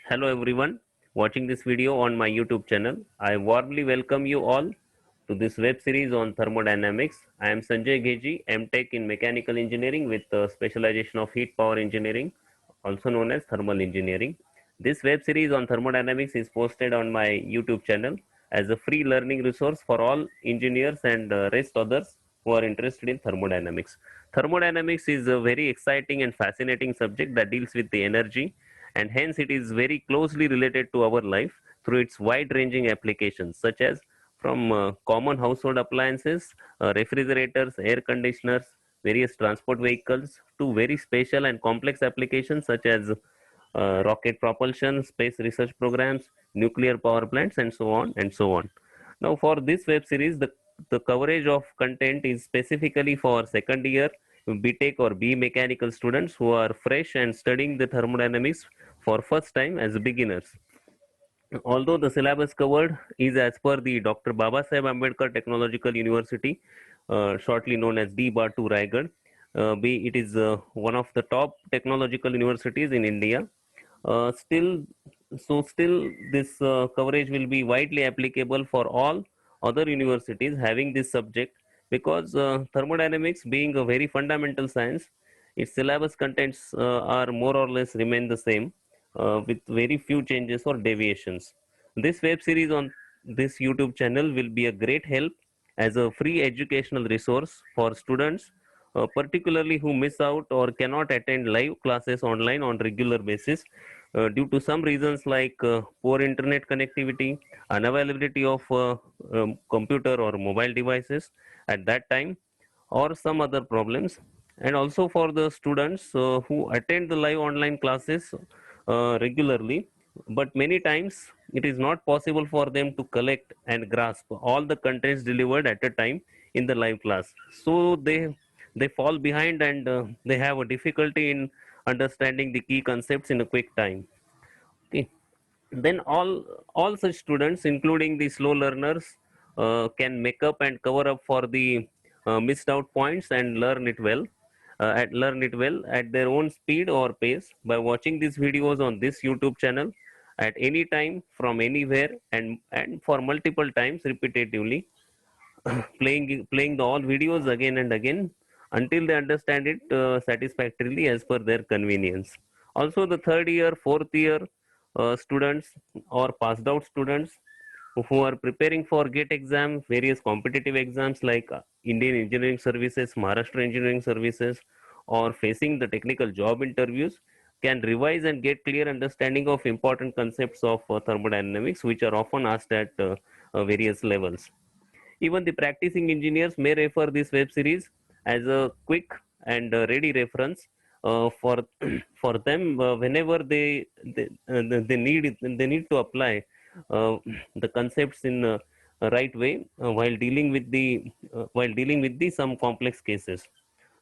Hello everyone watching this video on my YouTube channel. I warmly welcome you all to this web series on thermodynamics. I am Sanjay Geji, MTech in Mechanical Engineering with specialization of Heat Power Engineering, also known as Thermal Engineering. This web series on thermodynamics is posted on my YouTube channel as a free learning resource for all engineers and rest others who are interested in thermodynamics. Thermodynamics is a very exciting and fascinating subject that deals with the energy, and hence it is very closely related to our life through its wide ranging applications, such as from common household appliances, refrigerators, air conditioners, various transport vehicles, to very special and complex applications such as rocket propulsion, space research programs, nuclear power plants, and so on and so on. Now, for this web series, the coverage of content is specifically for second year BTech or B mechanical students who are fresh and studying the thermodynamics for first time as beginners. Although the syllabus covered is as per the Dr. Babasaheb Ambedkar Technological University, shortly known as DBAR2 Raigad, it is one of the top technological universities in India. Still, this coverage will be widely applicable for all other universities having this subject, because thermodynamics being a very fundamental science, its syllabus contents are more or less remain the same, with very few changes or deviations. This web series on this YouTube channel will be a great help as a free educational resource for students, particularly who miss out or cannot attend live classes online on regular basis due to some reasons like poor internet connectivity, unavailability of computer or mobile devices at that time, or some other problems. And also for the students who attend the live online classes regularly, but many times it is not possible for them to collect and grasp all the contents delivered at a time in the live class, so they fall behind, and they have a difficulty in understanding the key concepts in a quick time. Okay. Then all such students, including the slow learners, can make up and cover up for the missed out points and learn it well at their own speed or pace by watching these videos on this YouTube channel at any time from anywhere, and for multiple times repetitively, playing the all videos again and again until they understand it satisfactorily as per their convenience. Also, the third year, fourth year students or passed out students who are preparing for GATE exam, various competitive exams like Indian Engineering Services, Maharashtra Engineering Services, or facing the technical job interviews, can revise and get clear understanding of important concepts of thermodynamics, which are often asked at various levels. Even the practicing engineers may refer this web series as a quick and ready reference for for them whenever they need they need to apply uh, the concepts in a right way while dealing with the some complex cases.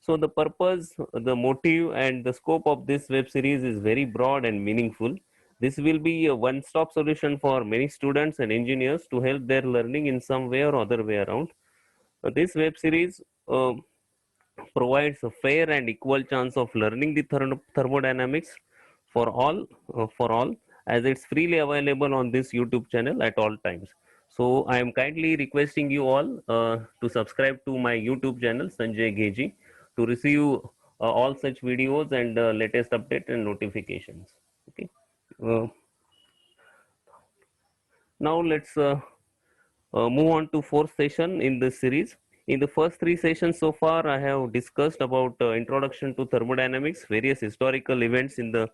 So the purpose, the motive, and the scope of this web series is very broad and meaningful. This will be a one-stop solution for many students and engineers to help their learning in some way or other way around. This web series provides a fair and equal chance of learning the thermodynamics for all, as it's freely available on this YouTube channel at all times. So I am kindly requesting you all to subscribe to my YouTube channel Sanjay Geji to receive all such videos and latest update and notifications. Okay. Uh, Now let's move on to fourth session in this series. In the first three sessions so far, I have discussed about introduction to thermodynamics, various historical events in the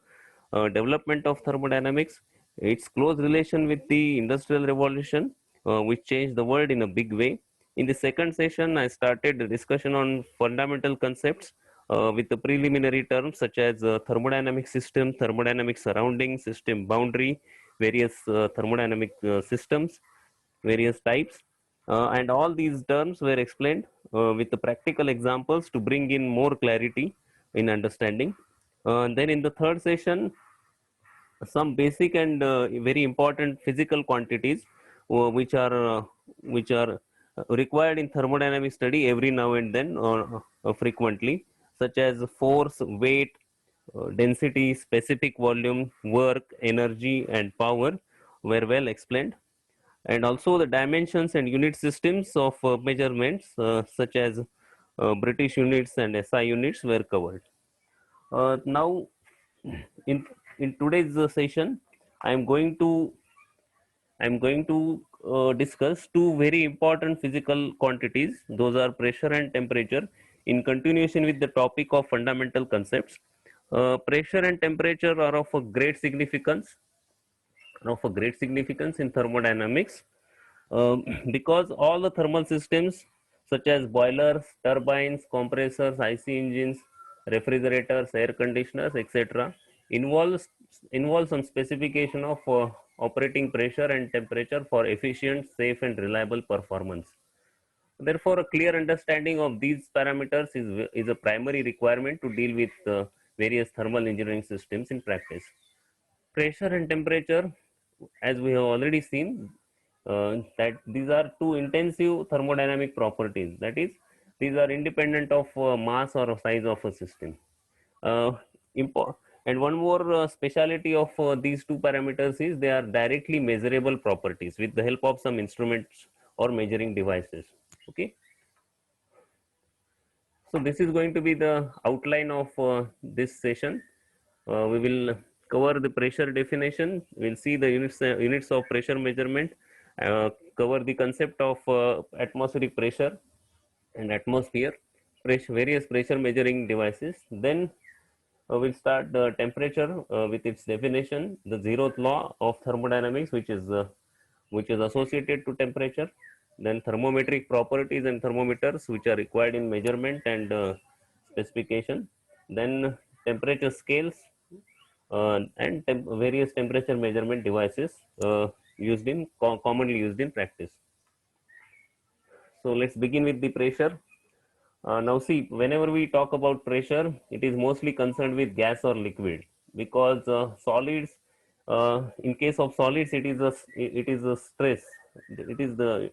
development of thermodynamics, its close relation with the Industrial Revolution, which changed the world in a big way. In the second session, I started the discussion on fundamental concepts with the preliminary terms such as thermodynamic system, thermodynamic surrounding, system boundary, various thermodynamic systems, various types, and all these terms were explained with the practical examples to bring in more clarity in understanding. Then in the third session, some basic and very important physical quantities which are required in thermodynamic study every now and then or frequently, such as force, weight, density, specific volume, work, energy, and power were well explained. And also the dimensions and unit systems of measurements, such as British units and SI units, were covered. Now, in today's session, I am going to discuss two very important physical quantities. Those are pressure and temperature. In continuation with the topic of fundamental concepts, pressure and temperature are of a great significance in thermodynamics, because all the thermal systems such as boilers, turbines, compressors, IC engines, refrigerators, air conditioners, etc., involves some specification of operating pressure and temperature for efficient, safe, and reliable performance. Therefore, a clear understanding of these parameters is a primary requirement to deal with various thermal engineering systems in practice. Pressure and temperature, as we have already seen, that these are two intensive thermodynamic properties. That is, these are independent of mass or size of a system. Uh, and one more speciality of these two parameters is they are directly measurable properties with the help of some instruments or measuring devices. Okay. So this is going to be the outline of this session. We will cover the pressure definition. We'll see the units of pressure measurement, cover the concept of atmospheric pressure and atmosphere, various pressure measuring devices. Then we'll start the temperature with its definition, the zeroth law of thermodynamics, which is associated to temperature. Then thermometric properties and thermometers, which are required in measurement and specification. Then temperature scales, and various temperature measurement devices commonly used in practice. So let's begin with the pressure. Now see, whenever we talk about pressure, it is mostly concerned with gas or liquid, because solids, in case of solids, it is a stress. It is the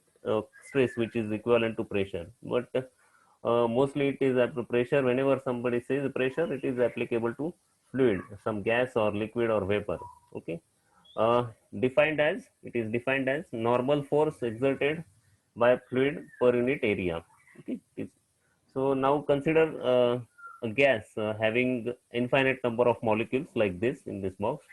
stress which is equivalent to pressure. But mostly it is at pressure. Whenever somebody says pressure, it is applicable to fluid, some gas or liquid or vapor. Okay. uh, it is defined as normal force exerted by a fluid per unit area. Okay. So now consider a gas having infinite number of molecules like this in this box,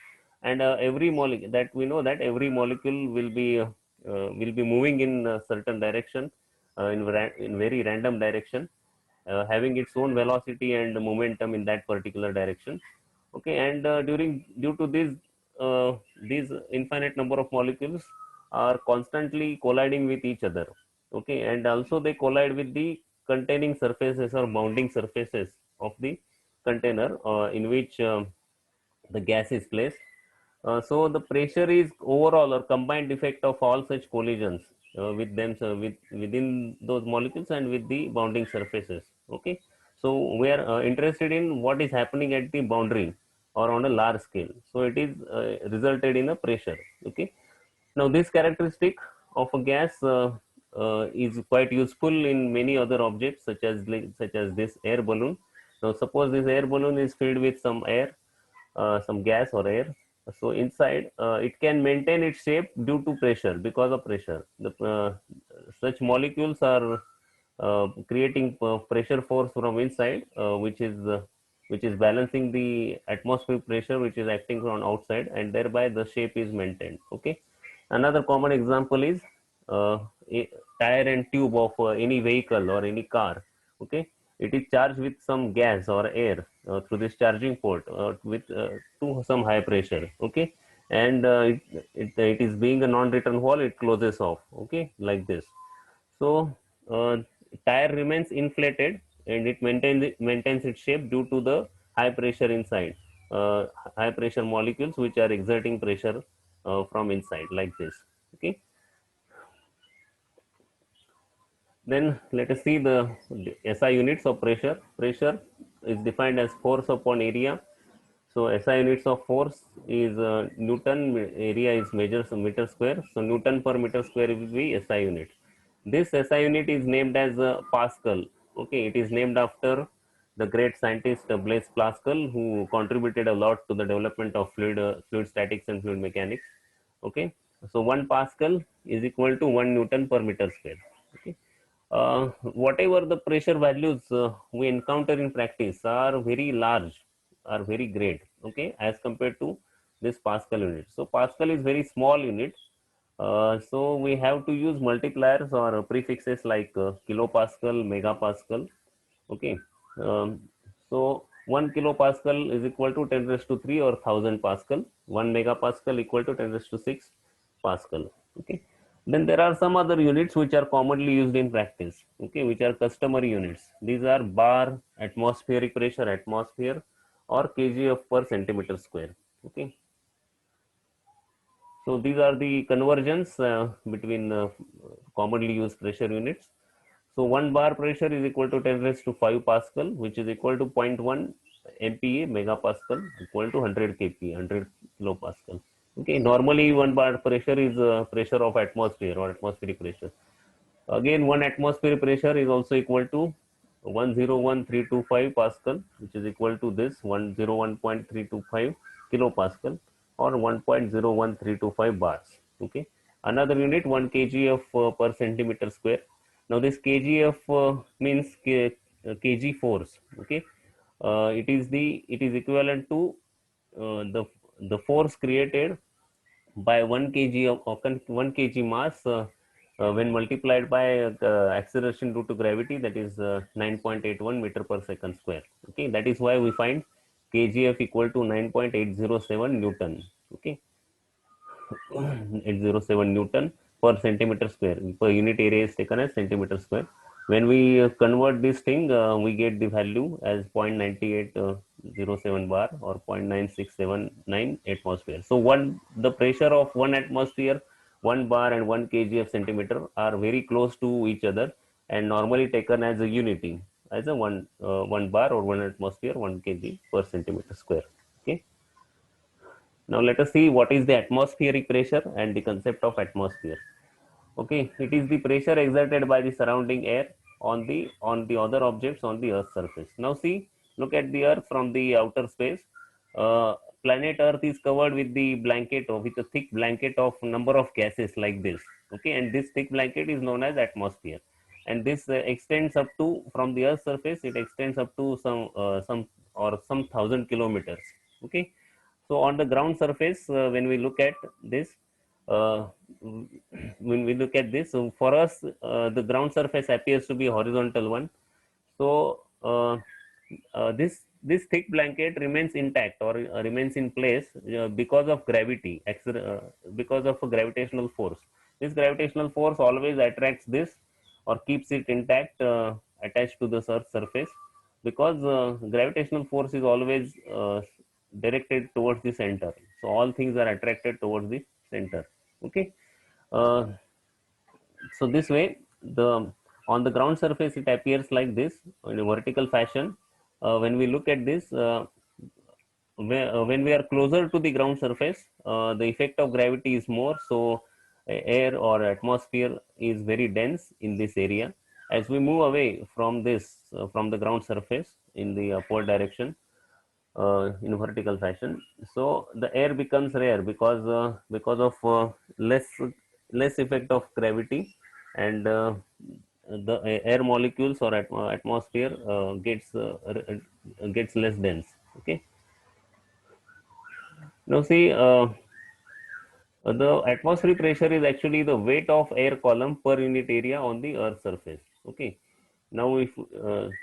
and every molecule, that we know that every molecule will be moving in a certain direction, in very random direction, having its own velocity and momentum in that particular direction. Okay. And due to these infinite number of molecules are constantly colliding with each other. Okay. And also they collide with the containing surfaces or bounding surfaces of the container in which the gas is placed. So the pressure is overall or combined effect of all such collisions within those molecules and with the bounding surfaces. Okay. So we are interested in what is happening at the boundary or on a large scale. So it is resulted in a pressure. Okay. Now this characteristic of a gas is quite useful in many other objects, such as this air balloon. Now suppose this air balloon is filled with some air, some gas or air. So inside, it can maintain its shape due to pressure. Because of pressure, such molecules are creating pressure force from inside, which is balancing the atmospheric pressure which is acting from outside, and thereby the shape is maintained. Okay. Another common example is a tire and tube of any vehicle or any car. Okay. It is charged with some gas or air through this charging port with to some high pressure. Okay. And it is being a non-return wall, it closes off. Okay, like this. So tire remains inflated and it maintains its shape due to the high pressure inside, uh, high pressure molecules which are exerting pressure from inside, like this. Okay. Then let us see the SI units of pressure. Pressure is defined as force upon area. So SI units of force is Newton, area is measures meter square. So Newton per meter square will be SI unit. This SI unit is named as Pascal. Okay, it is named after the great scientist Blaise Pascal, who contributed a lot to the development of fluid statics and fluid mechanics. Okay, so 1 Pascal is equal to 1 Newton per meter square. Okay, whatever the pressure values we encounter in practice are very large, are very great. Okay, as compared to this Pascal unit. So Pascal is very small unit. So we have to use multipliers or prefixes like kilopascal, megapascal. Okay, um, so 1 kilopascal is equal to 10 raised to 3 or 1000 Pascal. 1 megapascal equal to 10 raised to 6 Pascal. Okay, then there are some other units which are commonly used in practice. Okay, which are customary units. These are bar, atmospheric pressure, atmosphere, or kgf per centimeter square. Okay, so these are the conversions between commonly used pressure units. So 1 bar pressure is equal to 10 raised to 5 Pascal, which is equal to 0.1 MPa megapascal, equal to 100 kPa, 100 kilopascal. Okay, normally 1 bar pressure is pressure of atmosphere or atmospheric pressure. Again, 1 atmosphere pressure is also equal to 101,325 Pascal, which is equal to this 101.325 kilopascal or 1.01325 bars. Okay, another unit 1 kgf per centimeter square. Now this kgf means kg force. Okay, it is equivalent to the force created by 1 kg of 1 kg mass when multiplied by acceleration due to gravity, that is 9.81 meter per second square. Okay, that is why we find kgf equal to 9.807 Newton. Okay, 807 Newton per centimeter square. Per unit area is taken as centimeter square. When we convert this thing, we get the value as 0.9807 bar or 0.9679 atmosphere. So the pressure of 1 atmosphere, 1 bar and 1 kg of centimeter are very close to each other and normally taken as a unity, as a 1 bar or 1 atmosphere, 1 kg per centimeter square. Okay. Now let us see what is the atmospheric pressure and the concept of atmosphere. Okay, it is the pressure exerted by the surrounding air on the other objects on the Earth's surface. Now see, look at the Earth from the outer space. Uh, Planet Earth is covered with the blanket or with a thick blanket of number of gases like this. Okay, and this thick blanket is known as atmosphere. And this extends up to, from the Earth's surface, it extends up to some 1,000 kilometers. Okay, so on the ground surface, when we look at this, uh, when we look at this, so for us, the ground surface appears to be horizontal one. So this thick blanket remains intact or remains in place because of gravity, because of a gravitational force. This gravitational force always attracts this or keeps it intact, attached to the Earth's surface, because gravitational force is always directed towards the center. So all things are attracted towards the center. Okay. Uh, so this way, the on the ground surface it appears like this in a vertical fashion. When we look at this, when we are closer to the ground surface, the effect of gravity is more. So air or atmosphere is very dense in this area. As we move away from this, from the ground surface in the upward direction, in a vertical fashion, so the air becomes rare because of less effect of gravity, and the air molecules or atmosphere gets less dense. Okay. Now see, the atmospheric pressure is actually the weight of air column per unit area on the Earth's surface. Okay. Now, if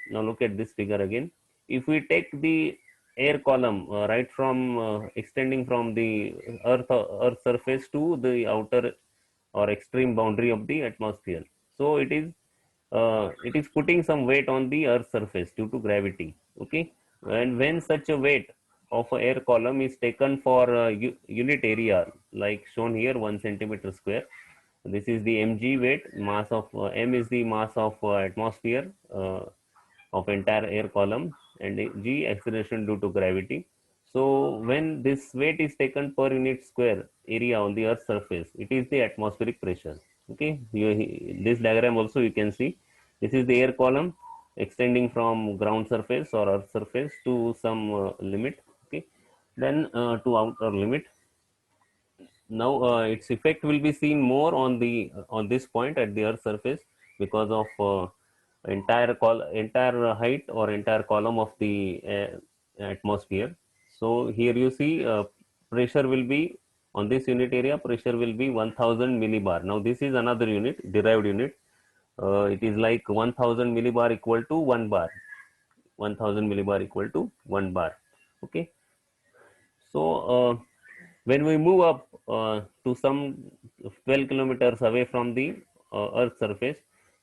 now look at this figure again. If we take the air column right from extending from the Earth surface to the outer or extreme boundary of the atmosphere, so it is putting some weight on the Earth's surface due to gravity. Okay, and when such a weight of a air column is taken for unit area, like shown here, 1 centimeter square. This is the mg weight, mass of m is the mass of atmosphere of entire air column, and g acceleration due to gravity. So when this weight is taken per unit square area on the Earth's surface, it is the atmospheric pressure. Okay, this diagram also you can see. This is the air column. extending from ground surface or earth surface to some limit. Okay, then to outer limit. Now its effect will be seen more on this point at the earth surface because of entire height or entire column of the atmosphere. So here you see pressure will be on this unit area, pressure will be 1000 millibar. Now this is another unit, derived unit. It is like 1000 millibar equal to 1 bar. 1000 millibar equal to 1 bar. Okay. So when we move up to some 12 kilometers away from the earth surface,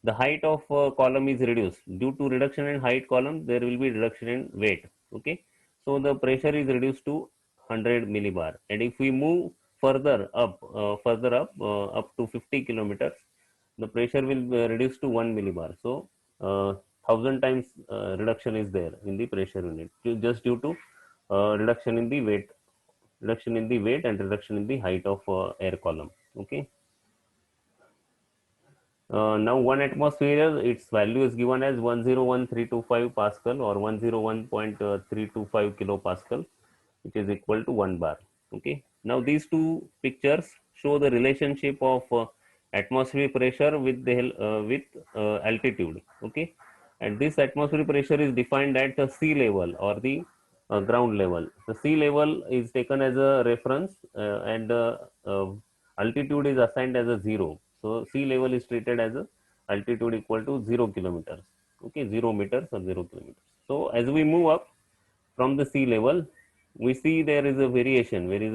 the height of column is reduced. Due to reduction in height column, there will be reduction in weight. Okay, so the pressure is reduced to 100 millibar. And if we move up to 50 kilometers, the pressure will reduce to 1 millibar. So 1000 times reduction is there in the pressure unit, just due to reduction in the weight, and reduction in the height of air column. Okay. Now 1 atmosphere, its value is given as 101325 Pascal or 101.325 kilopascal, which is equal to 1 bar. Okay. Now these two pictures show the relationship of atmospheric pressure with altitude. Okay. And this atmospheric pressure is defined at the sea level or the ground level. The sea level is taken as a reference and altitude is assigned as a 0. So sea level is treated as a altitude equal to 0 kilometers. Okay, 0 meters or 0 kilometers. So as we move up from the sea level, we see there is a variation. There is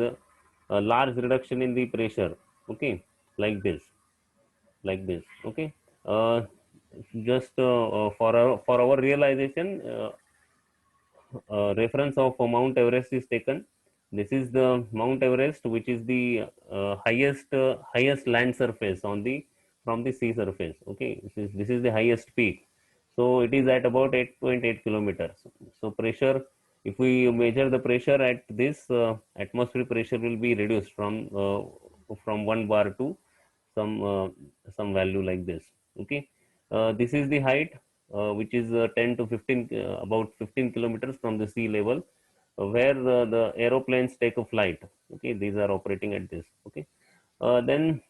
a large reduction in the pressure. Okay, like this, Okay, just for our realization. Reference of Mount Everest is taken. This is the Mount Everest, which is the highest land surface on the from the sea surface. Okay, this is the highest peak. So it is at about 8.8 kilometers. So pressure, if we measure the pressure at this, atmospheric pressure will be reduced from 1 bar to some value like this. Okay, this is the height, which is 10 to 15, about 15 kilometers from the sea level, where the aeroplanes take a flight. Okay, these are operating at this. Okay, then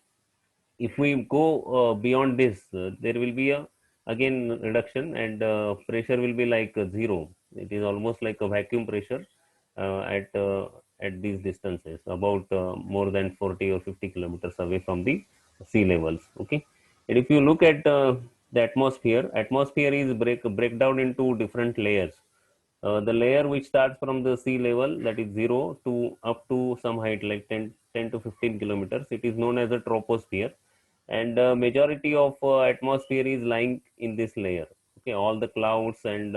if we go beyond this, there will be a again reduction, and pressure will be like zero. It is almost like a vacuum pressure at these distances, about more than 40 or 50 kilometers away from the sea levels. Okay, and if you look at the atmosphere is breakdown into different layers. The layer which starts from the sea level, that is 0 to up to some height like 10 to 15 kilometers, it is known as a troposphere. And majority of atmosphere is lying in this layer. Okay, all the clouds and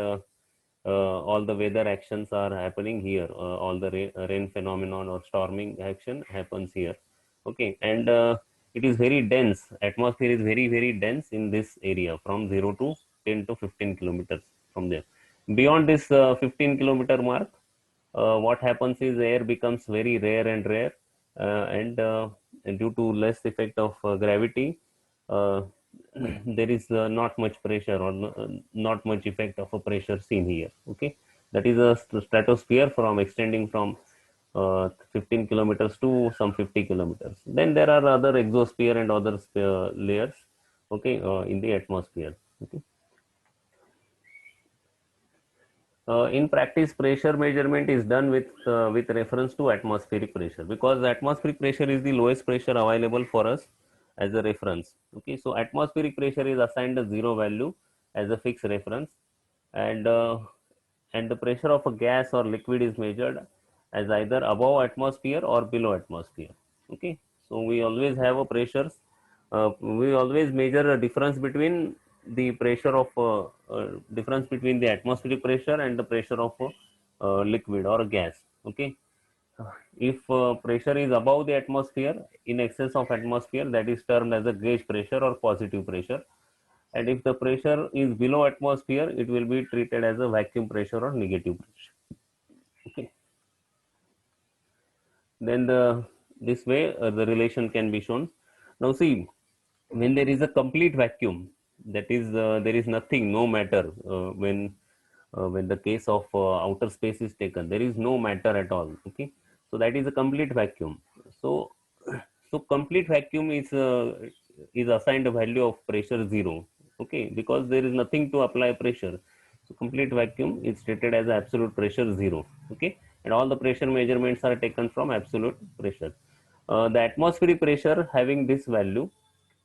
all the weather actions are happening here. All the rain phenomenon or storming action happens here. Okay, and it is very dense. Atmosphere is very dense in this area from 0 to 10 to 15 kilometers from there. Beyond this 15-kilometer mark, what happens is air becomes very rare and rare, and due to less effect of gravity, uh, there is not much pressure or not much effect of a pressure seen here. Okay, that is a stratosphere from extending from 15 kilometers to some 50 kilometers. Then there are other exosphere and other layers. Okay, in the atmosphere. Okay. In practice, pressure measurement is done with reference to atmospheric pressure, because atmospheric pressure is the lowest pressure available for us as a reference. Okay, so atmospheric pressure is assigned a zero value as a fixed reference, and the pressure of a gas or liquid is measured as either above atmosphere or below atmosphere. Okay, so we always have a pressures. We always measure a difference between the pressure of difference between the atmospheric pressure and the pressure of liquid or gas. Okay, if pressure is above the atmosphere, in excess of atmosphere, that is termed as a gauge pressure or positive pressure. And if the pressure is below atmosphere, it will be treated as a vacuum pressure or negative pressure. Okay, then this way the relation can be shown. Now see, when there is a complete vacuum, that is there is nothing, no matter when the case of outer space is taken, there is no matter at all. Okay, so that is a complete vacuum. So so complete vacuum is assigned a value of pressure 0. Okay, because there is nothing to apply pressure. So complete vacuum is stated as absolute pressure 0. Okay, and all the pressure measurements are taken from absolute pressure. The atmospheric pressure having this value,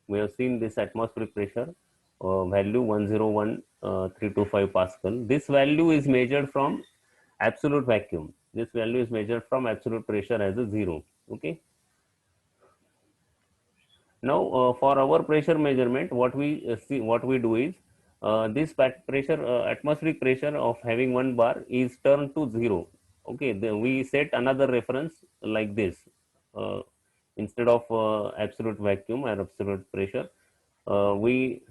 we have seen this atmospheric pressure value 101,325 Pascal. This value is measured from absolute vacuum. This value is measured from absolute pressure as a 0. Okay. Now, for our pressure measurement, what we do is this pressure, atmospheric pressure of having one bar is turned to 0. Okay, we set another reference like this. Uh, Instead of absolute vacuum or absolute pressure, we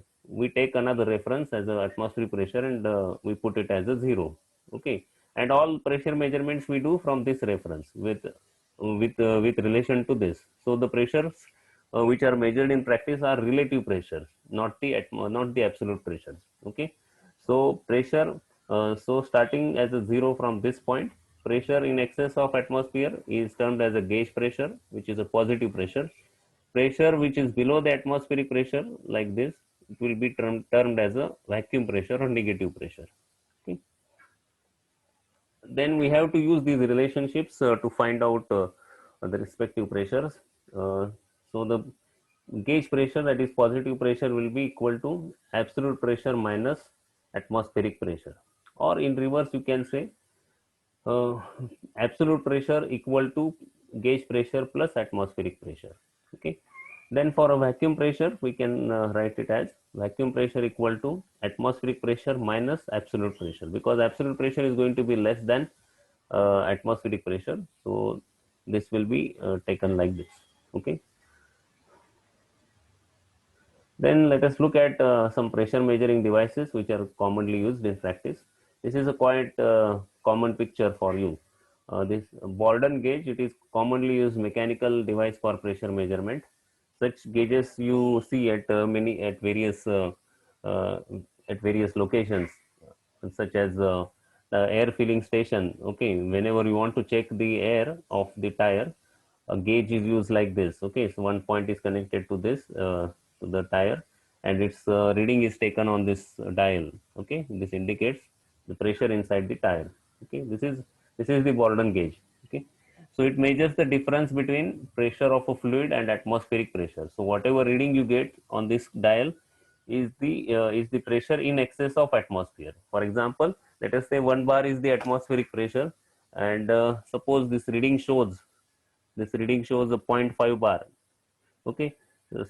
take another reference as a atmospheric pressure, and we put it as a 0. Okay, and all pressure measurements we do from this reference with relation to this. So the pressures which are measured in practice are relative pressures, not the absolute pressures. Okay, so pressure, so starting as a 0 from this point, pressure in excess of atmosphere is termed as a gauge pressure, which is a positive pressure. Pressure which is below the atmospheric pressure, like this, it will be termed as a vacuum pressure or negative pressure. Okay. Then we have to use these relationships to find out the respective pressures. Uh, so the gauge pressure, that is positive pressure, will be equal to absolute pressure minus atmospheric pressure, or in reverse you can say uh, absolute pressure equal to gauge pressure plus atmospheric pressure. Okay. Then for a vacuum pressure, we can write it as vacuum pressure equal to atmospheric pressure minus absolute pressure, because absolute pressure is going to be less than atmospheric pressure. So this will be taken like this. Okay. Then let us look at some pressure measuring devices which are commonly used in practice. This is a quite common picture for you. This Borden gauge, it is commonly used mechanical device for pressure measurement. Such gauges you see at many uh, at various locations, such as the air filling station. Okay, whenever you want to check the air of the tire, a gauge is used like this. Okay, so one point is connected to this to the tire, and its reading is taken on this dial. Okay, this indicates the pressure inside the tire. Okay, this is the Borden gauge. Okay, so it measures the difference between pressure of a fluid and atmospheric pressure. So whatever reading you get on this dial is the pressure in excess of atmosphere. For example, let us say 1 bar is the atmospheric pressure, and suppose this reading shows a zero point 0.5 bar. Okay,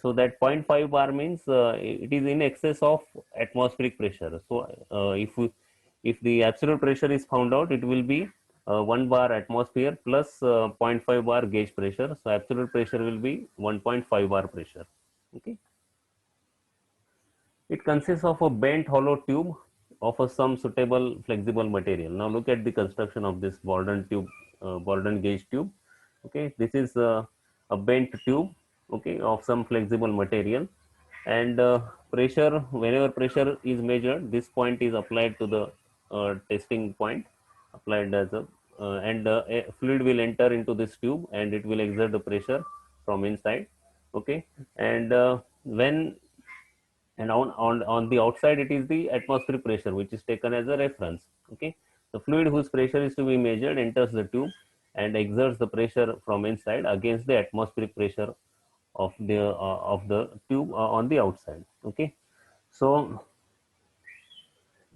so that zero point 0.5 bar means it is in excess of atmospheric pressure. So if the absolute pressure is found out, it will be 1 bar atmosphere plus zero point 0.5 bar gauge pressure. So absolute pressure will be 1.5 bar pressure. Okay. It consists of a bent hollow tube of some suitable flexible material. Now look at the construction of this Borden tube, Borden gauge tube. Okay, this is a bent tube, okay, of some flexible material, and pressure, whenever pressure is measured, this point is applied to the testing point, applied as and a fluid will enter into this tube and it will exert the pressure from inside. Okay, and when and on the outside it is the atmospheric pressure which is taken as a reference. Okay, the fluid whose pressure is to be measured enters the tube and exerts the pressure from inside against the atmospheric pressure of the tube on the outside. Okay, so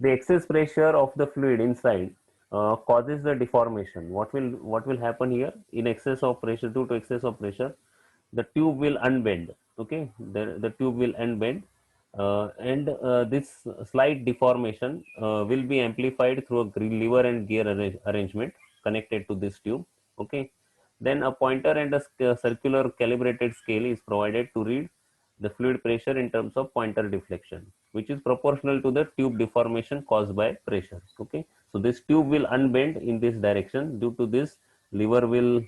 the excess pressure of the fluid inside causes the deformation. What will happen here? In excess of pressure, due to excess of pressure, the tube will unbend. Okay, the tube will unbend, and this slight deformation will be amplified through a lever and gear arrangement connected to this tube. Okay, then a pointer and a circular calibrated scale is provided to read the fluid pressure in terms of pointer deflection, which is proportional to the tube deformation caused by pressure. Okay, so this tube will unbend in this direction. Due to this, lever will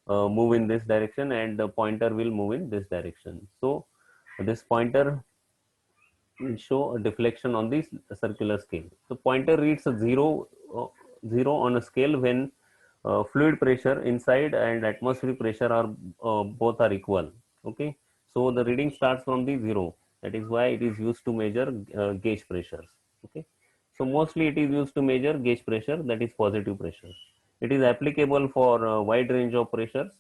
move in this direction and the pointer will move in this direction. So this pointer will show a deflection on the circular scale. So pointer reads a zero on a scale when fluid pressure inside and atmospheric pressure are both are equal. Okay, so the reading starts from the zero. That is why it is used to measure gauge pressures. Okay, so mostly it is used to measure gauge pressure, that is positive pressure. It is applicable for a wide range of pressures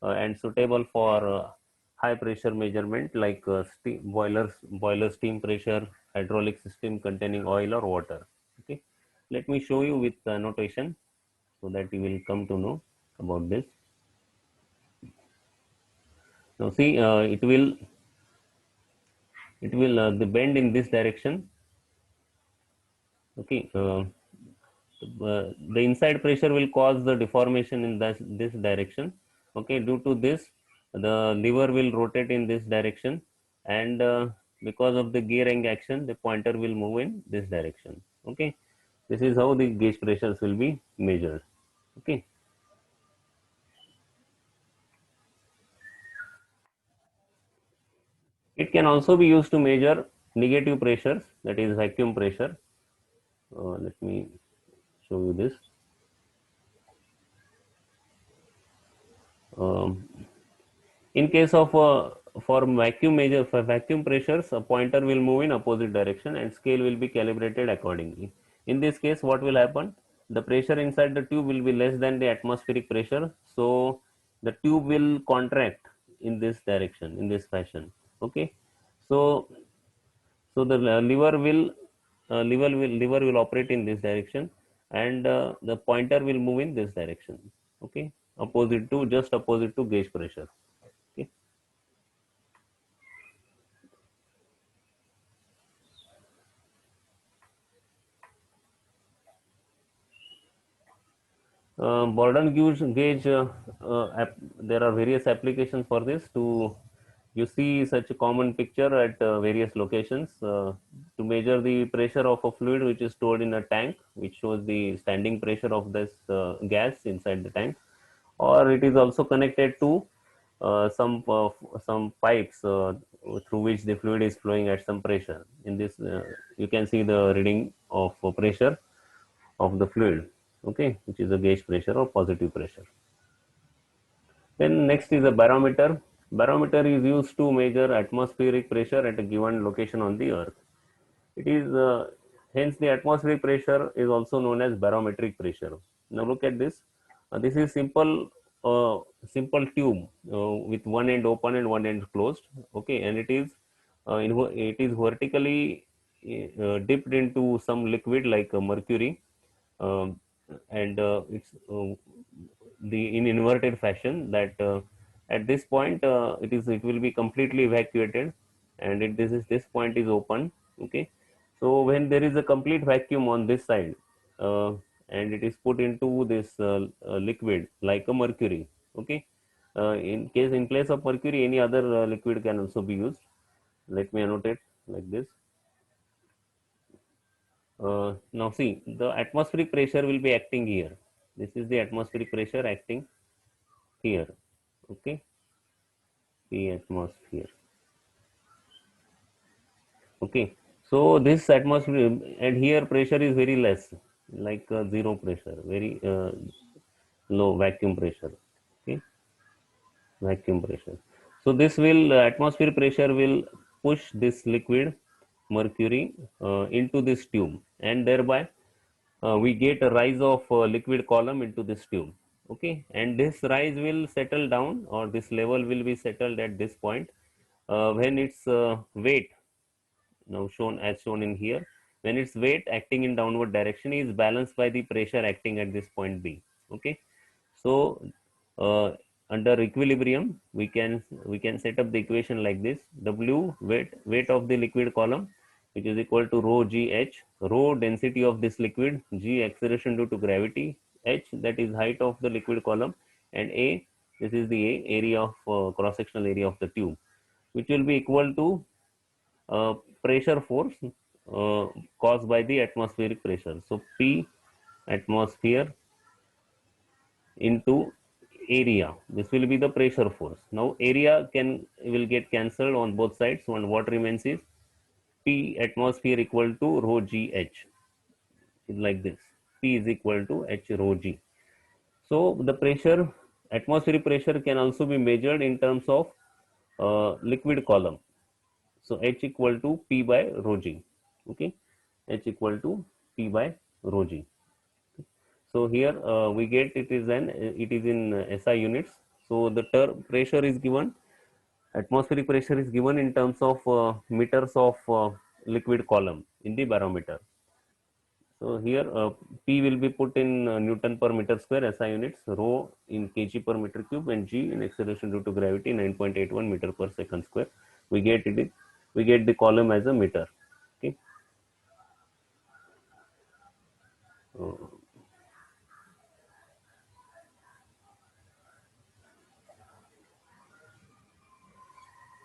and suitable for high pressure measurement like steam boiler steam pressure, hydraulic system containing oil or water. Okay, let me show you with notation so that you will come to know about this. Now see, it will the bend in this direction. Okay, the inside pressure will cause the deformation in this direction. Okay, due to this, the lever will rotate in this direction, and because of the gearing action, the pointer will move in this direction. Okay, this is how the gauge pressures will be measured. Okay, it can also be used to measure negative pressures, that is vacuum pressure. Let me show you this. Um, In case of for vacuum pressures, a pointer will move in opposite direction and scale will be calibrated accordingly. In this case, what will happen? The pressure inside the tube will be less than the atmospheric pressure, so the tube will contract in this direction, in this fashion. Okay, so the lever will operate in this direction, and the pointer will move in this direction. Okay, opposite to gauge pressure. Okay. Bourdon gauge, there are various applications for this. You see such a common picture at various locations to measure the pressure of a fluid which is stored in a tank, which shows the standing pressure of this gas inside the tank, or it is also connected to some pipes through which the fluid is flowing at some pressure. In this, you can see the reading of pressure of the fluid, okay, which is a gauge pressure or positive pressure. Then next is a barometer. Barometer is used to measure atmospheric pressure at a given location on the earth. It is hence the atmospheric pressure is also known as barometric pressure. Now look at this. This is simple tube with one end open and one end closed. Okay, and it is vertically dipped into some liquid like mercury, um, and it's the in inverted fashion that at this point it will be completely evacuated, and this point is open. Okay, so when there is a complete vacuum on this side, uh, and it is put into this liquid like a mercury. Okay, in place of mercury, any other liquid can also be used. Let me annotate like this. Now see, the atmospheric pressure will be acting here. This is the atmospheric pressure acting here. Okay, the atmosphere. Okay, so this atmosphere, and here pressure is very less, like zero pressure, very low vacuum pressure. Okay, vacuum pressure. So this will atmosphere pressure will push this liquid mercury into this tube, and thereby we get a rise of liquid column into this tube. Okay, and this rise will settle down, or this level will be settled at this point when its weight, now shown in here, when its weight acting in downward direction is balanced by the pressure acting at this point B. Okay, so uh, under equilibrium we can set up the equation like this: W, weight of the liquid column, which is equal to rho g h, rho density of this liquid, g acceleration due to gravity, h that is height of the liquid column, and a, this is the area of cross sectional area of the tube, which will be equal to uh, pressure force uh, caused by the atmospheric pressure. So P atmosphere into area. This will be the pressure force. Now area will get cancelled on both sides. So, and what remains is P atmosphere equal to rho g h, like this. P is equal to h rho g. So the pressure, atmospheric pressure can also be measured in terms of liquid column. So H equal to P by rho g. Okay, H equal to P by rho g. So here we get it is in SI units. So the pressure is given, atmospheric pressure is given in terms of meters of liquid column in the barometer. So here P will be put in Newton per meter square SI units, rho in kg per meter cube, and G in acceleration due to gravity 9.81 meter per second square. We get it. We get the column as a meter. Okay, uh,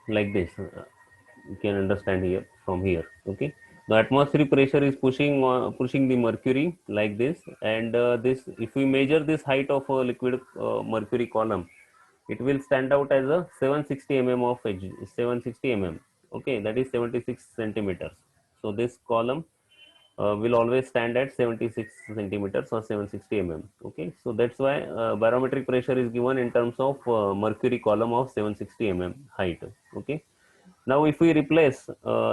like this. You can understand here from here. Okay, the atmospheric pressure is pushing the mercury like this, and this, if we measure this height of a liquid mercury column, it will stand out as a 760 mm of edge, 760 mm. Okay, that is 76 centimeters. So this column will always stand at 76 centimeters or 760 mm. Okay, so that's why barometric pressure is given in terms of mercury column of 760 mm height. Okay, now if we replace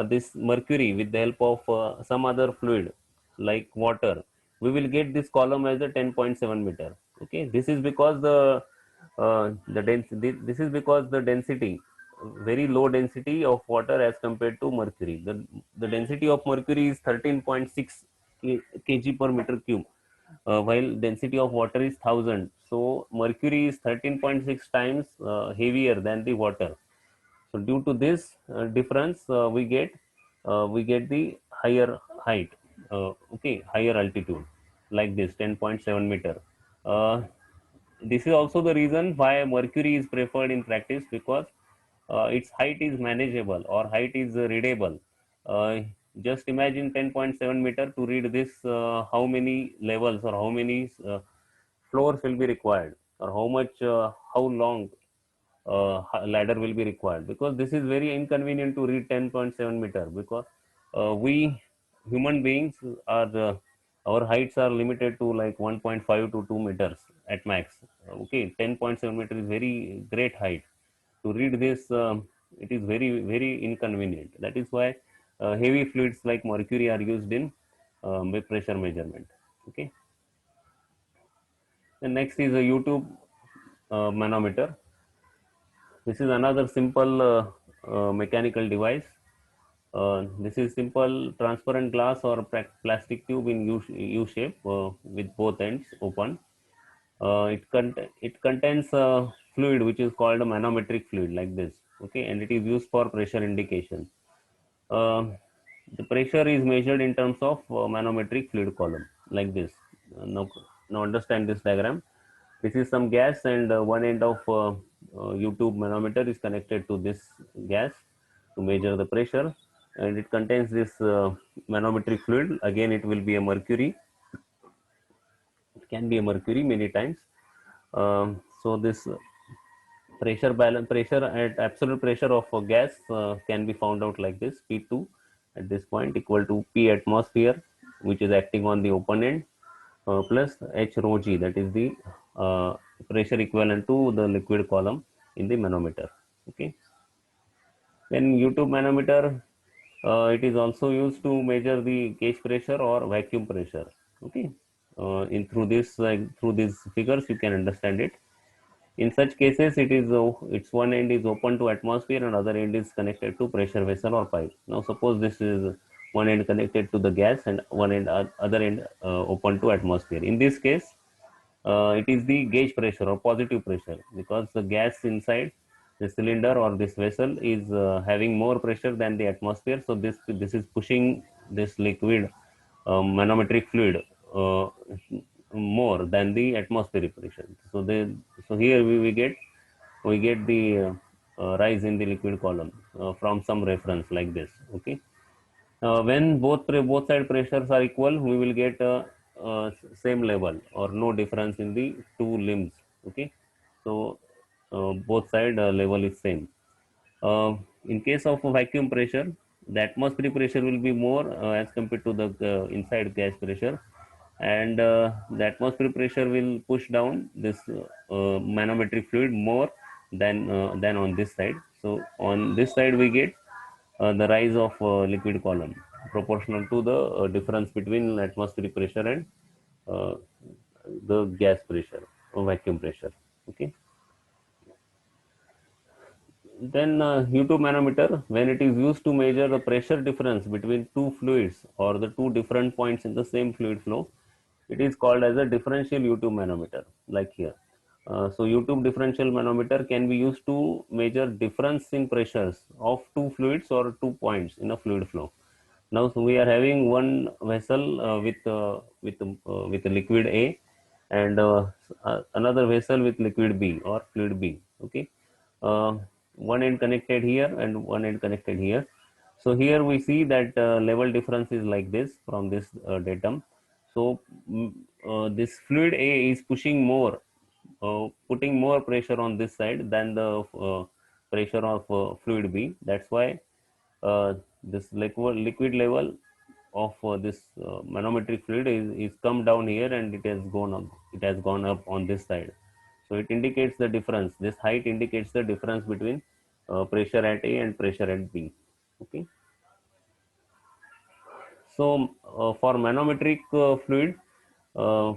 this mercury with the help of some other fluid like water, we will get this column as a 10.7 meter. Okay, this is because this is because the density, very low density of water as compared to mercury. The density of mercury is 13.6 kg per meter cube, while density of water is 1000. So mercury is 13.6 times heavier than the water. So due to this difference, we get the higher height, okay, higher altitude, like this 10.7 meter. Uh, this is also the reason why mercury is preferred in practice, because its height is manageable or height is readable. Uh, just imagine 10.7 meter to read this, how many levels or how many floors will be required, or how long ladder will be required, because this is very inconvenient to read 10.7 meter, because we human beings are our heights are limited to like 1.5 to 2 meters at max. Okay, 10.7 meter is very great height. To read this, it is very inconvenient. That is why heavy fluids like mercury are used in pressure measurement. Okay, the next is a YouTube manometer. This is another simple mechanical device. This is simple transparent glass or plastic tube in U shape with both ends open. It contains fluid which is called a manometric fluid, like this. Okay, and it is used for pressure indication. Uh, the pressure is measured in terms of manometric fluid column, like this. Now understand this diagram. This is some gas, and one end of YouTube manometer is connected to this gas to measure the pressure, and it contains this manometric fluid. Again, it will be a mercury. It can be a mercury many times. So this pressure at absolute pressure of a gas can be found out like this: P2 at this point equal to P atmosphere, which is acting on the open end, plus H rho g, that is the pressure equivalent to the liquid column in the manometer. Okay, then YouTube manometer, it is also used to measure the gauge pressure or vacuum pressure. Okay, in through this, through these figures you can understand it. In such cases, its one end is open to atmosphere and other end is connected to pressure vessel or pipe. Now suppose this is one end connected to the gas and one end other end open to atmosphere. In this case, it is the gauge pressure or positive pressure, because the gas inside the cylinder or this vessel is having more pressure than the atmosphere. So this is pushing this liquid manometric fluid uh, more than the atmospheric pressure. So here we get the rise in the liquid column from some reference like this. Okay, when both side pressures are equal, we will get same level or no difference in the two limbs. Okay, so both side level is same. In case of vacuum pressure, the atmospheric pressure will be more as compared to the inside gas pressure, and the atmospheric pressure will push down this manometric fluid more than on this side. So on this side we get the rise of liquid column proportional to the difference between atmospheric pressure and uh, the gas pressure or vacuum pressure. Okay. Then U2 manometer, when it is used to measure the pressure difference between two fluids or the two different points in the same fluid flow, it is called as a differential U2 manometer, like here. So U2 differential manometer can be used to measure difference in pressures of two fluids or 2 points in a fluid flow. Now, so we are having one vessel with liquid A, and another vessel with liquid B or fluid B. Okay, uh, one end connected here and one end connected here. So here we see that level difference is like this from this datum. So this fluid A is pushing more, putting more pressure on this side than the pressure of fluid B. That's why this liquid level of this manometric fluid is come down here, and it has gone up on this side. So it indicates the difference. This height indicates the difference between pressure at A and pressure at B. Okay. So for manometric fluid, uh,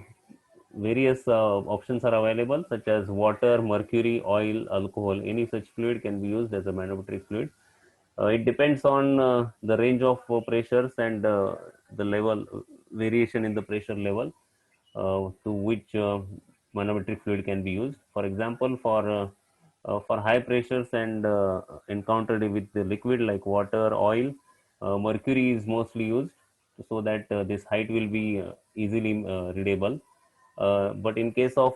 various options are available, such as water, mercury, oil, alcohol. Any such fluid can be used as a manometric fluid. It depends on the range of pressures and the level variation in the pressure level to which manometric fluid can be used. For example, for high pressures and encountered with the liquid like water, oil, mercury is mostly used so that this height will be easily readable. But in case of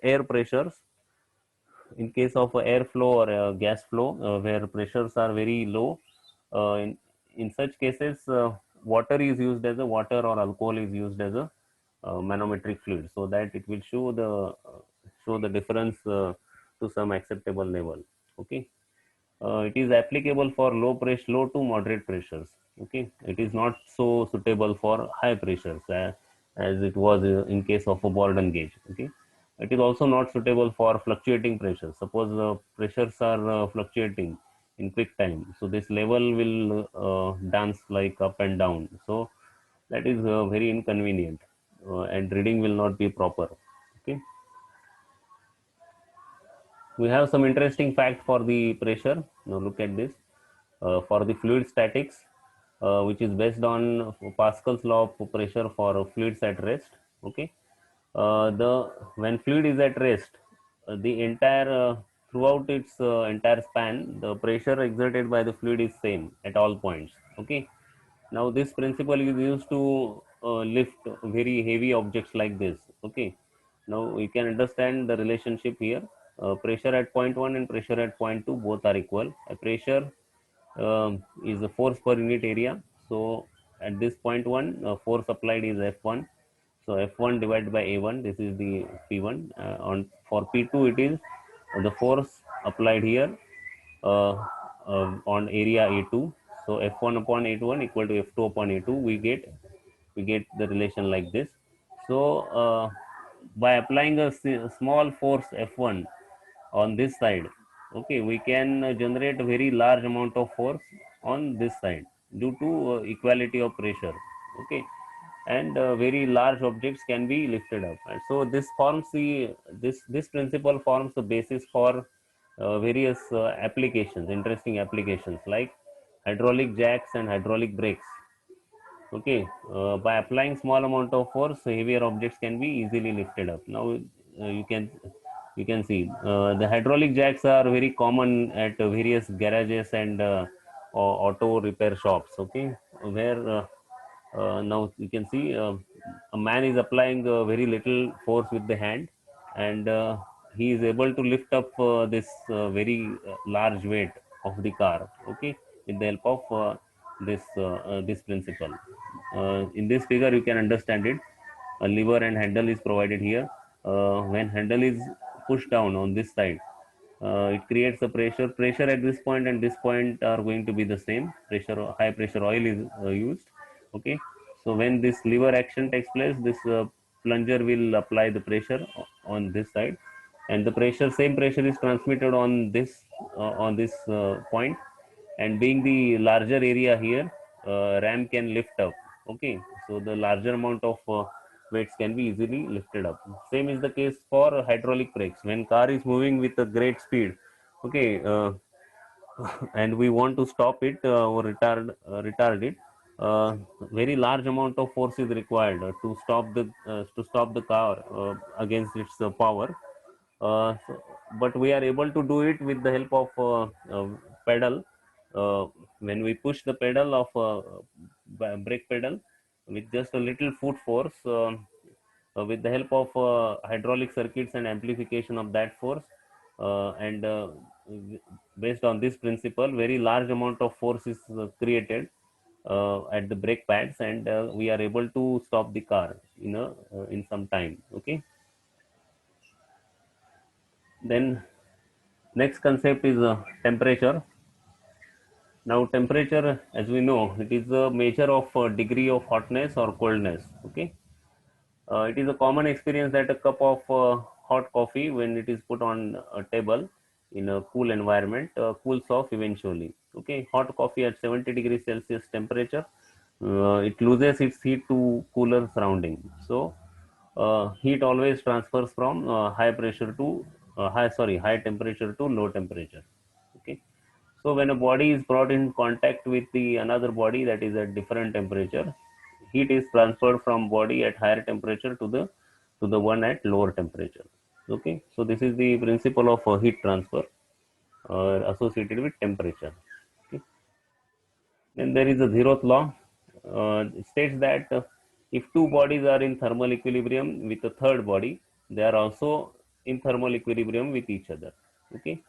air pressures, in case of airflow or gas flow where pressures are very low, in such cases water is used as a water or alcohol is used as a manometric fluid, so that it will show the difference to some acceptable level. Okay. It is applicable for low to moderate pressures. Okay, it is not so suitable for high pressures as it was in case of a Borden gauge. Okay, it is also not suitable for fluctuating pressures. Suppose the pressures are fluctuating in quick time, so this level will dance like up and down. So that is very inconvenient, and reading will not be proper. Okay. We have some interesting fact for the pressure. Now look at this. For the fluid statics, which is based on Pascal's law of pressure for fluids at rest. Okay, the when fluid is at rest, the entire throughout its entire span, the pressure exerted by the fluid is same at all points. Okay, now this principle is used to lift very heavy objects like this. Okay, now you can understand the relationship here. Pressure at point 1 and pressure at point 2 both are equal. A pressure is the force per unit area. So at this point 1, force applied is F1. So F1 divided by A1, this is the P1. On for P2, it is the force applied here uh, on area A2. So F1 upon A1 equal to F2 upon A2. We get the relation like this. So by applying a small force F1 on this side, okay, we can generate a very large amount of force on this side due to equality of pressure. Okay, and very large objects can be lifted up. And so this principle forms the basis for various applications, interesting applications like hydraulic jacks and hydraulic brakes. Okay, by applying small amount of force, heavier objects can be easily lifted up. Now you can see the hydraulic jacks are very common at various garages and auto repair shops. Okay, where now you can see a man is applying very little force with the hand, and he is able to lift up this very large weight of the car. Okay, with the help of this principle. In this figure, you can understand it. A lever and handle is provided here. When handle is pushed down on this side, It creates a pressure at this point and this point are going to be the same pressure. High pressure oil is used. Okay, so when this lever action takes place, this plunger will apply the pressure on this side, and the pressure, same pressure, is transmitted on this point. And being the larger area here, ram can lift up. Okay, so the larger amount of weights can be easily lifted up. Same is the case for hydraulic brakes. When car is moving with a great speed, okay, and we want to stop it or retard it, very large amount of force is required to stop the car against its power. But we are able to do it with the help of pedal. Uh, when we push the pedal of brake pedal with just a little foot force, with the help of hydraulic circuits and amplification of that force, and based on this principle, very large amount of force is created at the brake pads, and we are able to stop the car in some time. Okay, then next concept is temperature. Now, temperature, as we know, it is a measure of degree of hotness or coldness. Okay, it is a common experience that a cup of hot coffee, when it is put on a table in a cool environment, cools off eventually. Okay, hot coffee at 70 degrees Celsius temperature, it loses its heat to cooler surrounding. So, heat always transfers from high temperature to low temperature. Okay, so when a body is brought in contact with the another body that is at different temperature, heat is transferred from body at higher temperature to the one at lower temperature. Okay, so this is the principle of heat transfer associated with temperature. Okay. Then there is a zeroth law. It states that if two bodies are in thermal equilibrium with a third body, they are also in thermal equilibrium with each other. Okay,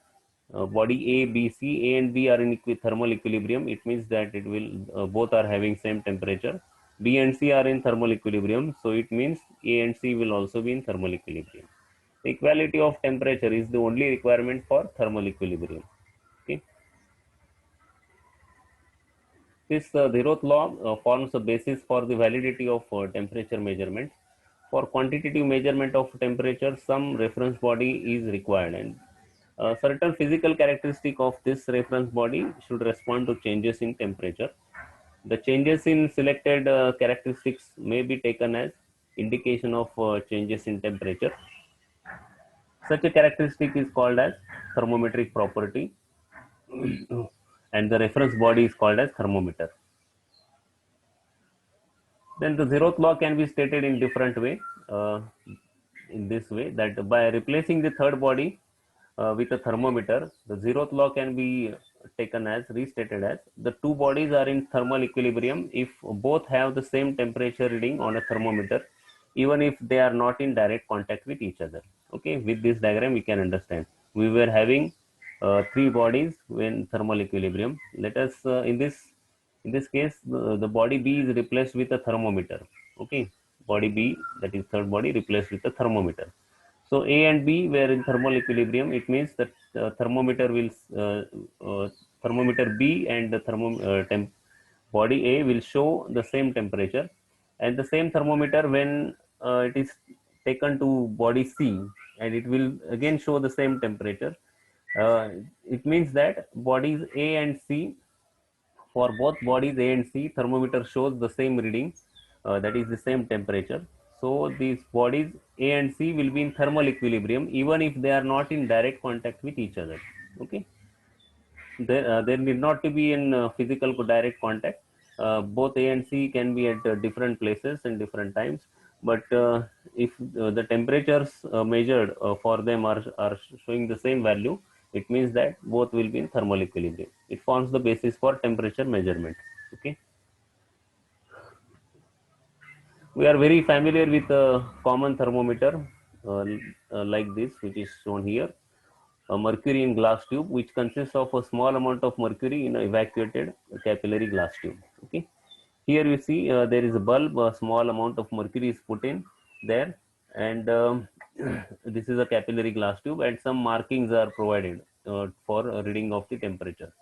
body A, B, C, A and B are in thermal equilibrium. It means that it will both are having same temperature. B and C are in thermal equilibrium, so it means A and C will also be in thermal equilibrium. The equality of temperature is the only requirement for thermal equilibrium. Okay. This zeroth law forms the basis for the validity of temperature measurements. For quantitative measurement of temperature, some reference body is required, and certain physical characteristic of this reference body should respond to changes in temperature. The changes in selected characteristics may be taken as indication of changes in temperature. Such a characteristic is called as thermometric property, and the reference body is called as thermometer. Then the zeroth law can be stated in different way. In this way, that by replacing the third body with a thermometer, the zeroth law can be taken as restated as the two bodies are in thermal equilibrium if both have the same temperature reading on a thermometer, even if they are not in direct contact with each other. Okay, with this diagram we can understand we were having three bodies when thermal equilibrium. Let us in this case the body B is replaced with a thermometer. Okay, body B, that is third body, replaced with a thermometer. So A and B were in thermal equilibrium. It means that thermometer B and the body A will show the same temperature, and the same thermometer when it is taken to body C, and it will again show the same temperature. Uh, it means that bodies A and C, for both bodies A and C, thermometer shows the same reading, that is the same temperature. So these bodies A and C will be in thermal equilibrium even if they are not in direct contact with each other. Okay, there need not to be in physical direct contact. Both A and C can be at different places and different times, but if the temperatures measured for them are showing the same value, it means that both will be in thermal equilibrium. It forms the basis for temperature measurement. Okay, we are very familiar with a common thermometer uh, like this, which is shown here, a mercury in glass tube, which consists of a small amount of mercury in an evacuated capillary glass tube. Okay, here you see there is a bulb, a small amount of mercury is put in there, and this is a capillary glass tube, and some markings are provided for reading of the temperature.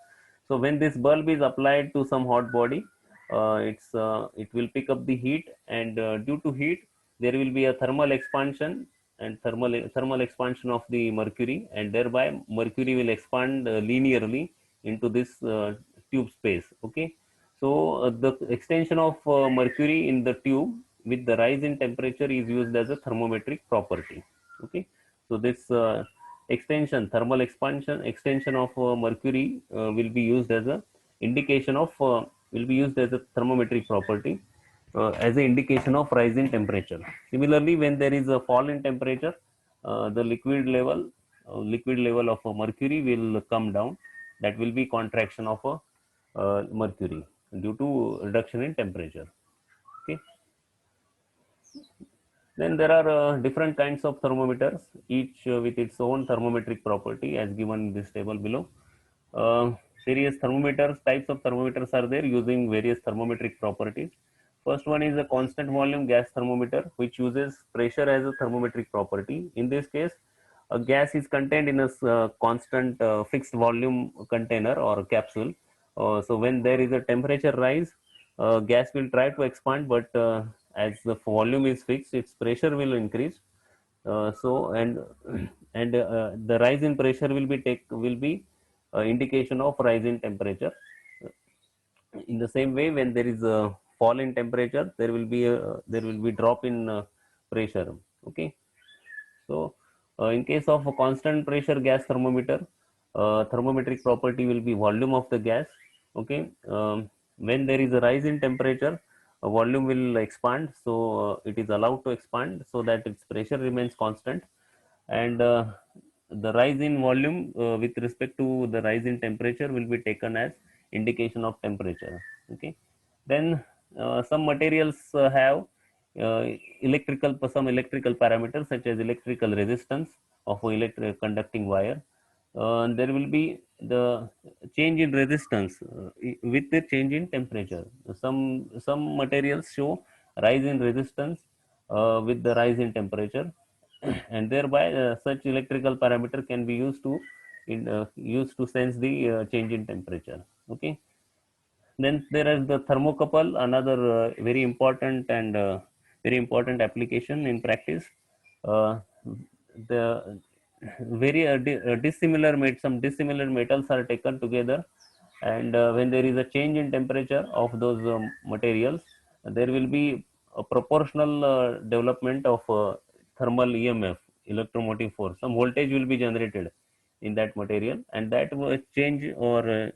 So when this bulb is applied to some hot body, it will pick up the heat, and due to heat, there will be a thermal expansion and thermal expansion of the mercury, and thereby mercury will expand linearly into this tube space. Okay, so the extension of mercury in the tube with the rise in temperature is used as a thermometric property. Okay, so this thermal expansion, extension of mercury will be used as a thermometric property as an indication of rise in temperature. Similarly, when there is a fall in temperature, the liquid level of mercury will come down. That will be contraction of mercury due to reduction in temperature. Okay. Then there are different kinds of thermometers, each with its own thermometric property as given in this table below. Uh, Various types of thermometers are there using various thermometric properties. First one is a constant volume gas thermometer, which uses pressure as a thermometric property. In this case, a gas is contained in a constant fixed volume container or capsule. So when there is a temperature rise, gas will try to expand, but as the volume is fixed, its pressure will increase. So and the rise in pressure will be indication of rise in temperature. In the same way, when there is a fall in temperature, there will be drop in pressure. Okay, so in case of a constant pressure gas thermometer, thermometric property will be volume of the gas. Okay, when there is a rise in temperature, a volume will expand, so it is allowed to expand so that its pressure remains constant, and the rise in volume with respect to the rise in temperature will be taken as indication of temperature. Okay, then some materials have uh, some electrical parameters such as electrical resistance of an electric conducting wire. There will be the change in resistance with the change in temperature. Some materials show rise in resistance with the rise in temperature, and thereby such electrical parameter can be used to sense the change in temperature. Okay, then there is the thermocouple, another very important application in practice. Uh, the some dissimilar metals are taken together, and when there is a change in temperature of those materials, there will be a proportional development of thermal EMF, electromotive force. Some voltage will be generated in that material, and that will change or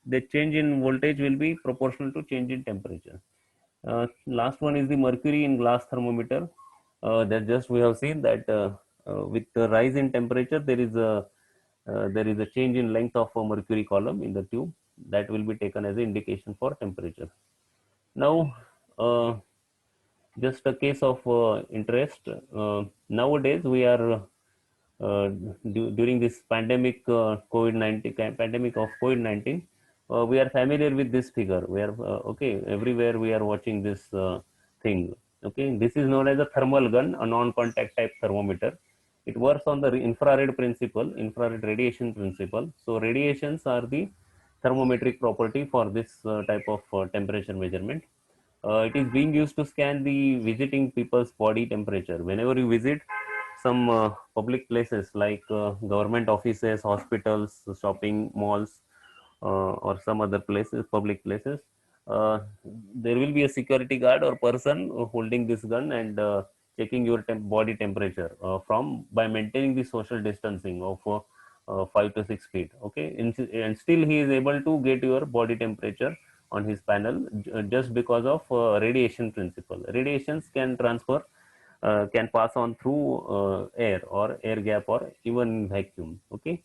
the change in voltage will be proportional to change in temperature. Last one is the mercury in glass thermometer. That just we have seen that with the rise in temperature, there is a change in length of a mercury column in the tube that will be taken as an indication for temperature. Now, just a case of interest. Nowadays, we are during this pandemic of COVID-19, we are familiar with this figure. We are okay, everywhere we are watching this thing. Okay, this is known as a thermal gun, a non-contact type thermometer. It works on the infrared principle, infrared radiation principle. So radiations are the thermometric property for this type of temperature measurement. It is being used to scan the visiting people's body temperature. Whenever you visit some public places like government offices, hospitals, shopping malls, or some other places, public places, there will be a security guard or person holding this gun and checking your body temperature from by maintaining the social distancing of 5 to 6 feet. Okay, and still he is able to get your body temperature on his panel just because of radiation principle. Radiations can pass on through air or air gap or even vacuum. Okay,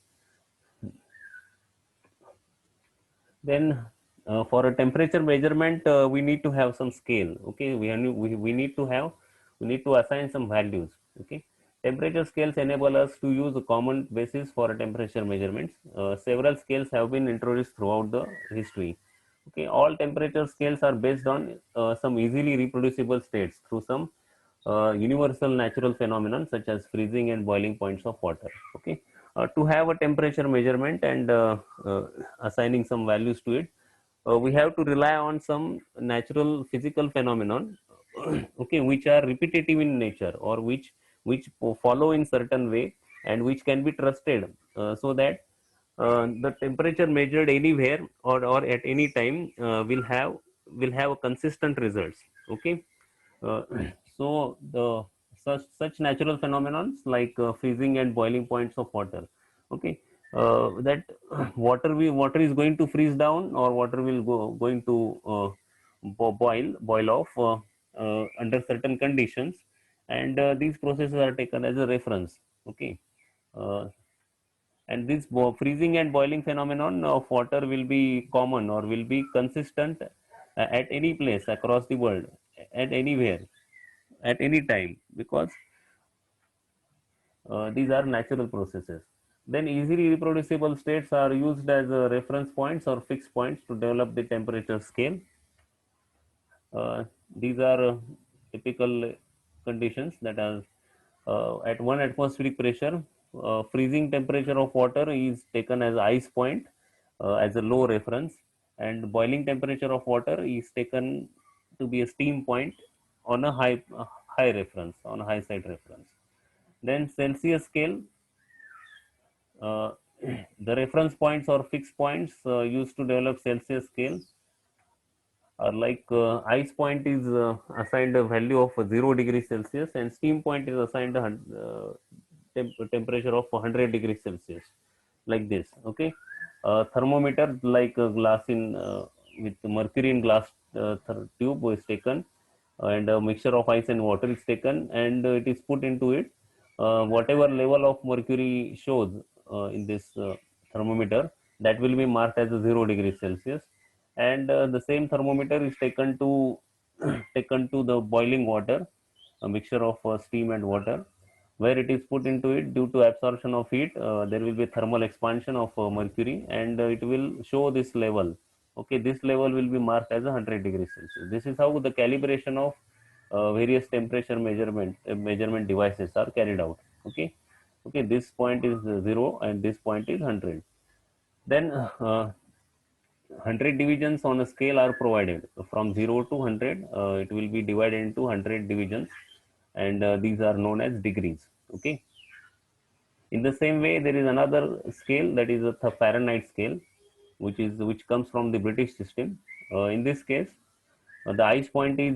then for a temperature measurement, we need to have some scale. Okay, we need to have we need to assign some values. Okay, temperature scales enable us to use a common basis for temperature measurements. Several scales have been introduced throughout the history. Okay, all temperature scales are based on some easily reproducible states through some universal natural phenomenon such as freezing and boiling points of water. Okay, to have a temperature measurement and assigning some values to it, we have to rely on some natural physical phenomenon, okay, which are repetitive in nature or which follow in certain way and which can be trusted, so that the temperature measured anywhere or at any time will have a consistent results. Okay, uh, so the such natural phenomenons like freezing and boiling points of water. Okay, that water is going to freeze down or water will going to boil off under certain conditions, and these processes are taken as a reference. Okay, uh, and this freezing and boiling phenomenon of water will be common or will be consistent at any place across the world, at anywhere, at any time, because these are natural processes. Then easily reproducible states are used as reference points or fixed points to develop the temperature scale. These are typical conditions that are at 1 atmospheric pressure. Freezing temperature of water is taken as ice point, as a low reference, and boiling temperature of water is taken to be a steam point on a high reference, on a high side reference. Then Celsius scale, uh, the reference points or fixed points used to develop Celsius scale are like ice point is assigned a value of 0 degrees Celsius and steam point is assigned a temperature of 100 degrees Celsius, like this. Okay, thermometer like a glass in with mercury in glass tube is taken, and a mixture of ice and water is taken, and it is put into it. Whatever level of mercury shows in this thermometer, that will be marked as a 0 degrees Celsius, and the same thermometer is taken to taken to the boiling water, a mixture of steam and water, where it is put into it. Due to absorption of heat, there will be thermal expansion of mercury, and it will show this level. Okay, this level will be marked as 100 degrees Celsius. This is how the calibration of various temperature measurement devices are carried out. Okay, okay, this point is 0 and this point is 100. Then 100 divisions on a scale are provided. So from 0 to 100, it will be divided into 100 divisions, and these are known as degrees. Okay, in the same way, there is another scale, that is a Fahrenheit scale, which comes from the British system. In this case, the ice point is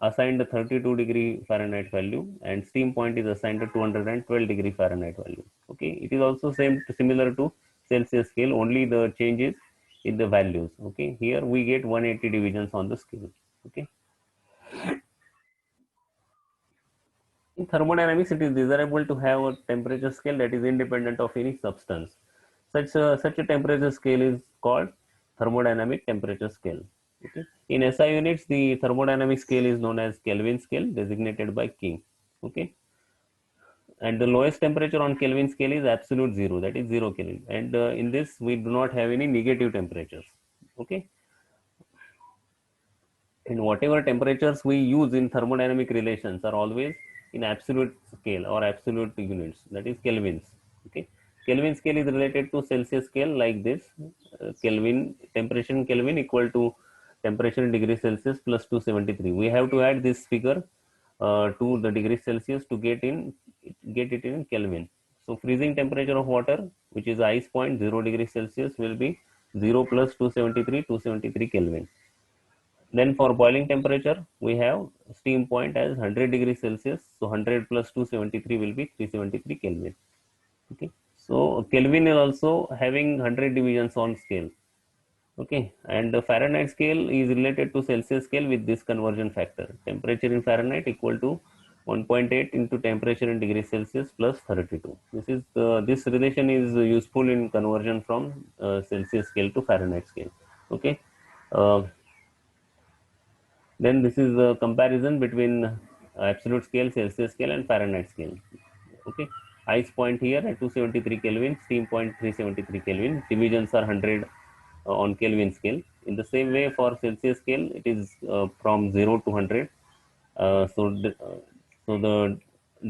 assigned a 32 degree Fahrenheit value, and steam point is assigned a 212 degree Fahrenheit value. Okay, it is also similar to Celsius scale, only the changes in the values. Okay, here we get 180 divisions on the scale. Okay, in thermodynamics, it is desirable to have a temperature scale that is independent of any substance. Such a temperature scale is called thermodynamic temperature scale. Okay. In SI units, the thermodynamic scale is known as Kelvin scale, designated by King. Okay, and the lowest temperature on Kelvin scale is absolute zero, that is 0 Kelvin. And in this, we do not have any negative temperatures. Okay, in whatever temperatures we use in thermodynamic relations are always in absolute scale or absolute units, that is kelvins. Okay, Kelvin scale is related to Celsius scale like this. Kelvin temperature in Kelvin equal to temperature in degrees Celsius plus 273. We have to add this figure to the degrees Celsius to get it in Kelvin. So freezing temperature of water, which is ice point, 0 degrees Celsius, will be 0 plus 273 Kelvin. Then for boiling temperature, we have steam point as 100 degrees Celsius. So 100 plus 273 will be 373 Kelvin. Okay. So Kelvin is also having 100 divisions on scale. Okay. And the Fahrenheit scale is related to Celsius scale with this conversion factor. Temperature in Fahrenheit equal to 1.8 into temperature in degrees Celsius plus 32. This relation is useful in conversion from Celsius scale to Fahrenheit scale. Okay. Uh, Then this is a comparison between absolute scale, Celsius scale, and Fahrenheit scale. Okay, ice point here at 273 Kelvin, steam point 373 Kelvin. Divisions are 100 on Kelvin scale. In the same way, for Celsius scale, it is from 0 to 100. So So the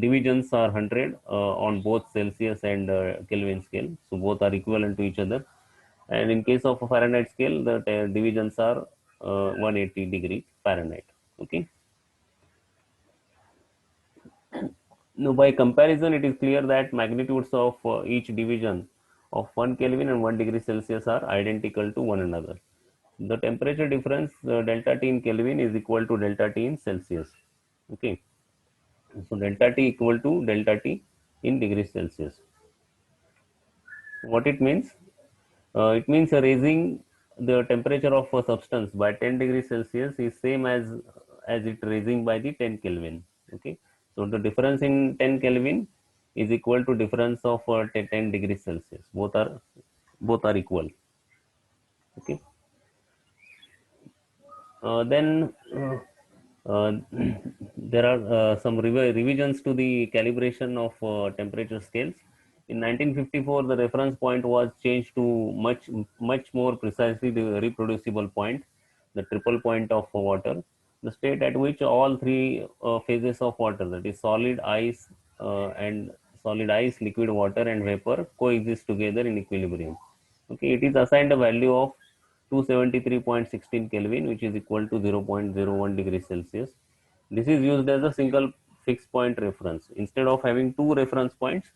divisions are 100 on both Celsius and Kelvin scale. So both are equivalent to each other. And in case of a Fahrenheit scale, the divisions are 180 degrees Fahrenheit. Okay. Now, by comparison, it is clear that magnitudes of each division of 1 Kelvin and 1 degree Celsius are identical to one another. The temperature difference delta T in Kelvin is equal to delta T in Celsius. Okay. So delta T equal to delta T in degrees Celsius. What it means? It means raising the temperature of a substance by 10 degrees Celsius is same as it raising by the 10 Kelvin. Okay, so the difference in 10 Kelvin is equal to difference of 10 degrees Celsius. Both are equal. Okay, then there are some revisions to the calibration of temperature scales. In 1954, the reference point was changed to much more precisely the reproducible point, the triple point of water, the state at which all three phases of water, that is solid ice, liquid water, and vapor, coexist together in equilibrium. Okay, it is assigned a value of 273.16 Kelvin, which is equal to 0.01 degrees Celsius. This is used as a single fixed point reference. Instead of having two reference points,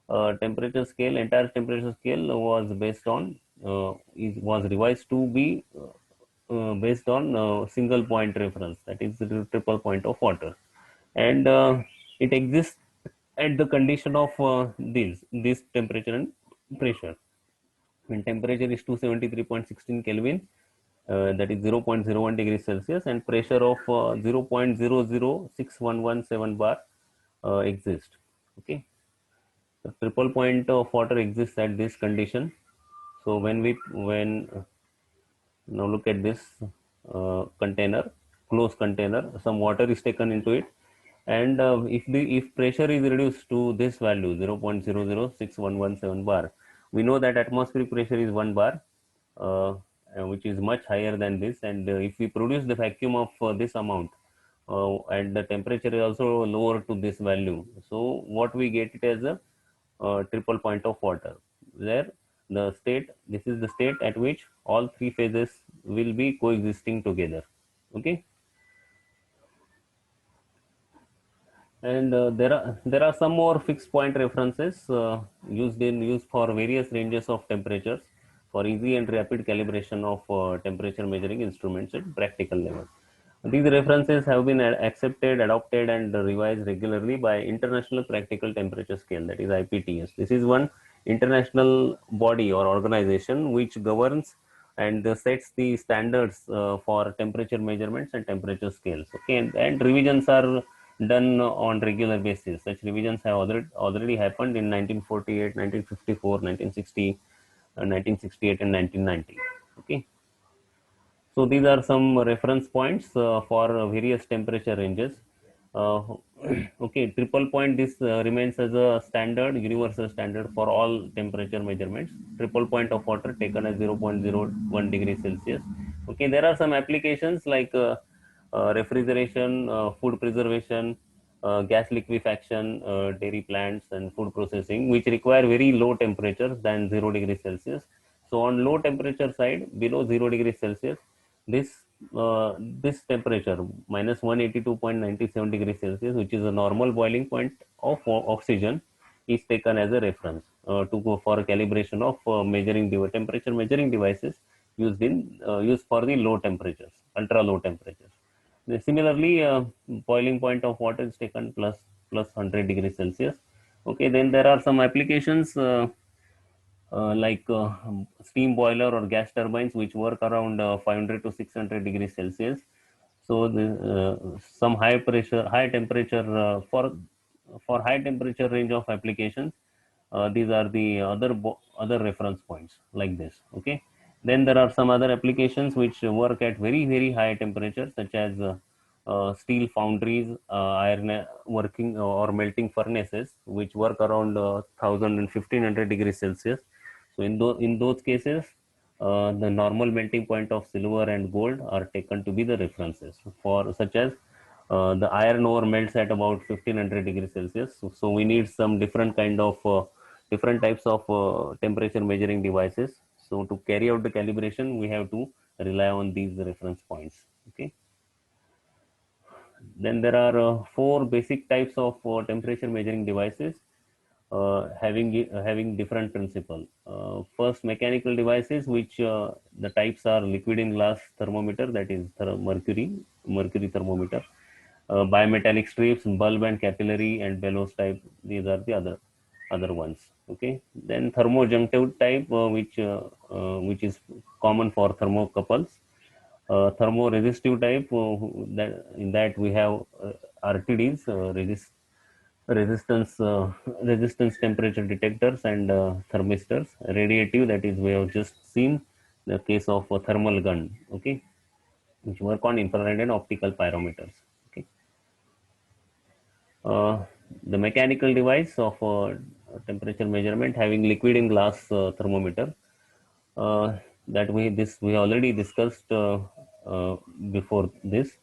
entire temperature scale was based on, was revised to be based on single point reference, that is the triple point of water. And it exists at the condition of this temperature and pressure. When temperature is 273.16 Kelvin, that is 0.01 degrees Celsius, and pressure of 0.006117 bar exists. Okay, the triple point of water exists at this condition. So when now look at this container, closed container, some water is taken into it, and if pressure is reduced to this value 0.006117 bar, we know that atmospheric pressure is 1 bar, uh, which is much higher than this. And if we produce the vacuum of this amount, and the temperature is also lower to this value, so what we get it as a triple point of water, where this is the state at which all three phases will be coexisting together. Okay, and there are some more fixed point references used for various ranges of temperatures for easy and rapid calibration of temperature measuring instruments at practical level. These references have been accepted, adopted, and revised regularly by International Practical Temperature Scale, that is IPTS. This is one international body or organization which governs and sets the standards for temperature measurements and temperature scales. Okay, and revisions are done on regular basis. Such revisions have already happened in 1948, 1954, 1960, 1968, and 1990. Okay. So these are some reference points for various temperature ranges. Uh, okay, triple point, this remains as a standard, universal standard for all temperature measurements. Triple point of water taken as 0.01 degrees Celsius. Okay, there are some applications like refrigeration, food preservation, gas liquefaction, dairy plants, and food processing, which require very low temperatures than 0 degrees Celsius. So on low temperature side, below 0 degrees Celsius, this this temperature minus 182.97 degrees Celsius, which is a normal boiling point of oxygen, is taken as a reference to go for calibration of temperature measuring devices used for the low temperatures, ultra low temperatures. Similarly, boiling point of water is taken plus 100 degrees Celsius. Okay, then there are some applications like steam boiler or gas turbines, which work around 500 to 600 degrees Celsius. So some high temperature for high temperature range of applications. These are the other reference points like this. Okay. Then there are some other applications which work at very high temperatures, such as steel foundries, iron working or melting furnaces, which work around 1000 and 1500 degrees Celsius. So in those cases, the normal melting point of silver and gold are taken to be the references for, such as The iron ore melts at about 1500 degrees Celsius. So we need some different kind of different types of temperature measuring devices. So to carry out the calibration, we have to rely on these reference points. Okay. Then there are four basic types of temperature measuring devices having different principle. First, mechanical devices, which the types are liquid in glass thermometer, that is mercury thermometer, bimetallic strips, bulb and capillary and bellows type. These are the other ones. Okay. Then thermojunctive type, which is common for thermocouples. Thermoresistive type, that in that we have RTDs, resistance resistance temperature detectors and thermistors. Radiative, that is we have just seen the case of a thermal gun. Okay, which work on infrared and optical pyrometers. Okay. uh, the mechanical device of temperature measurement having liquid in glass thermometer, uh, that we already discussed uh, before this.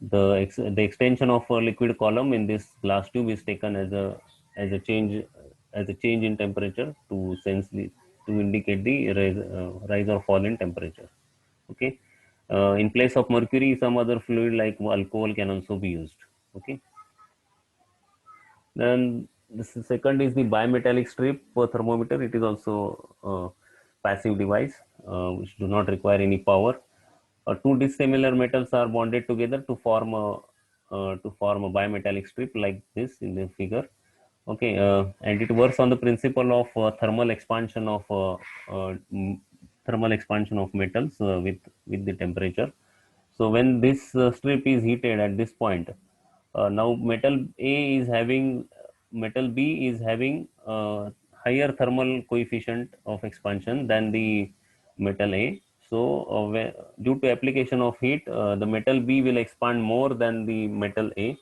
The extension of a liquid column in this glass tube is taken as a change as a change in temperature to sense the to indicate the rise or fall in temperature. Okay. In place of mercury, some other fluid like alcohol can also be used. Okay. Then the second is the bimetallic strip thermometer. It is also a passive device which do not require any power. Two dissimilar metals are bonded together to form a bimetallic strip like this in the figure. Okay, and it works on the principle of thermal expansion of metals with the temperature. So when this strip is heated at this point, now metal B is having higher thermal coefficient of expansion than the metal A. So due to application of heat, the metal B will expand more than the metal A,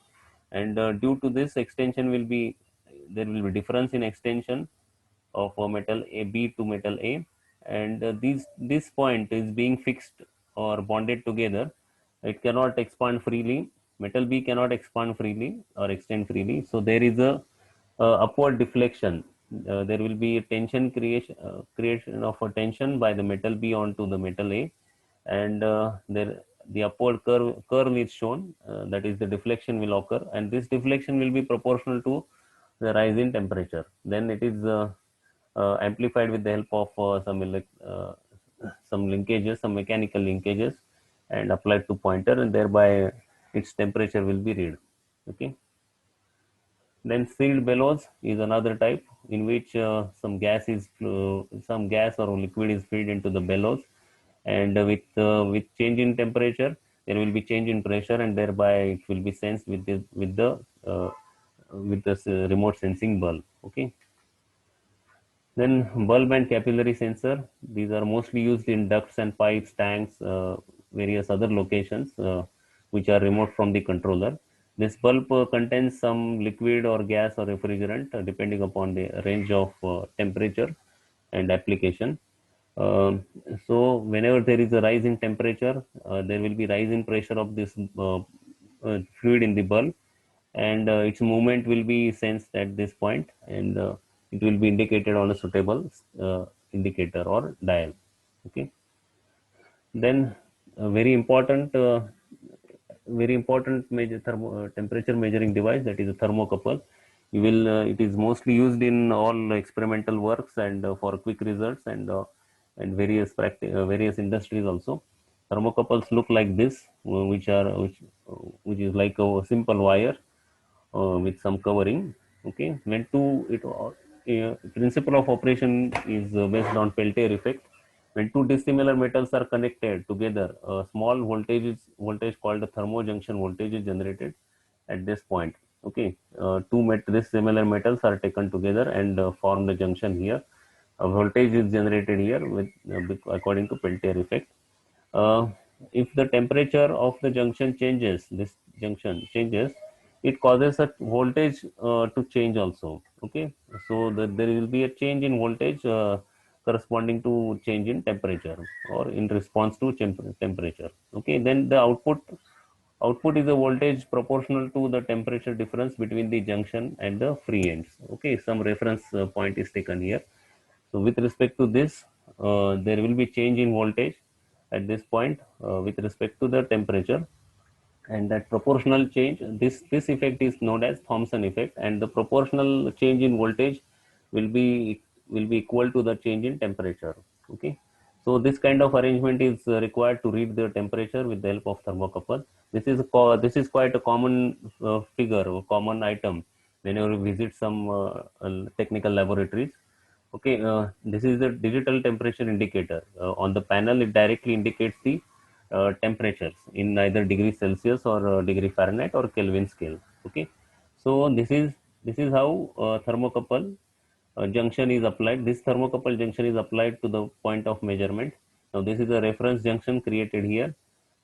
and due to this extension will be there will be difference in extension of metal A B to metal A, and this point is being fixed or bonded together. It cannot expand freely. Metal B cannot expand freely or extend freely. So there is a upward deflection. There will be a creation of a tension by the metal B onto the metal A, and there the upward curve is shown. That is, the deflection will occur, and this deflection will be proportional to the rise in temperature. Then it is amplified with the help of some linkages, some mechanical linkages, and applied to pointer, and thereby its temperature will be read. Okay. Then sealed bellows is another type in which some gas or liquid is fed into the bellows, and with change in temperature, there will be change in pressure, and thereby it will be sensed uh, with the remote sensing bulb. Okay. Then bulb and capillary sensor. These are mostly used in ducts and pipes, tanks, various other locations which are remote from the controller. This bulb contains some liquid or gas or refrigerant depending upon the range of temperature and application. Um, so whenever there is a rise in temperature, there will be rise in pressure of this fluid in the bulb, and its movement will be sensed at this point, and it will be indicated on a suitable indicator or dial. Okay. Then a very important temperature measuring device, that is a thermocouple. It is mostly used in all experimental works and for quick results, and various industries also. Thermocouples look like this, which is like a simple wire with some covering. Okay, principle of operation is based on Peltier effect. When two dissimilar metals are connected together, a small voltage called the thermojunction voltage is generated at this point. Okay, dissimilar metals are taken together and form the junction here. A voltage is generated here according to Peltier effect. uh, if the temperature of the junction changes, it causes a voltage to change also. Okay, so there will be a change in voltage corresponding to change in temperature or in response to temperature. Okay, then the Output is a voltage proportional to the temperature difference between the junction and the free ends. Okay, some reference point is taken here. So with respect to this, there will be change in voltage at this point with respect to the temperature, and that proportional change, this effect is known as Thomson effect, and the proportional change in voltage will be equal to the change in temperature. Okay, so this kind of arrangement is required to read the temperature with the help of thermocouple. This is quite a common figure or common item whenever you visit some technical laboratories. Okay, this is the digital temperature indicator. On the panel, it directly indicates the temperatures in either degree Celsius or degree Fahrenheit or Kelvin scale. Okay, so this is how thermocouple junction is applied. This thermocouple junction is applied to the point of measurement. Now this is a reference junction created here,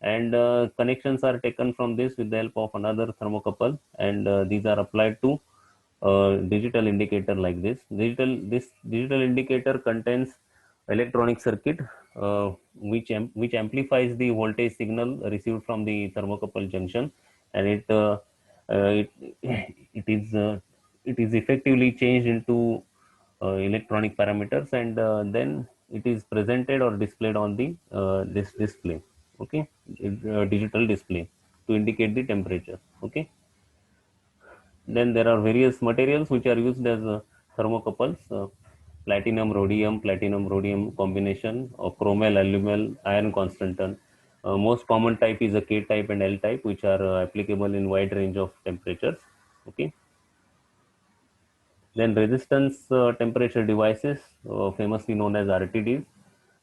and connections are taken from this with the help of another thermocouple, and these are applied to digital indicator like this. This digital indicator contains electronic circuit which amplifies the voltage signal received from the thermocouple junction, and it it is effectively changed into electronic parameters, and then it is presented or displayed on the this display. Okay, digital display to indicate the temperature. Okay, then there are various materials which are used as thermocouples: platinum rhodium combination, or chromel, alumel, iron constantan. Most common type is a K type and L type, which are applicable in wide range of temperatures. Okay. Then resistance temperature devices, famously known as RTDs.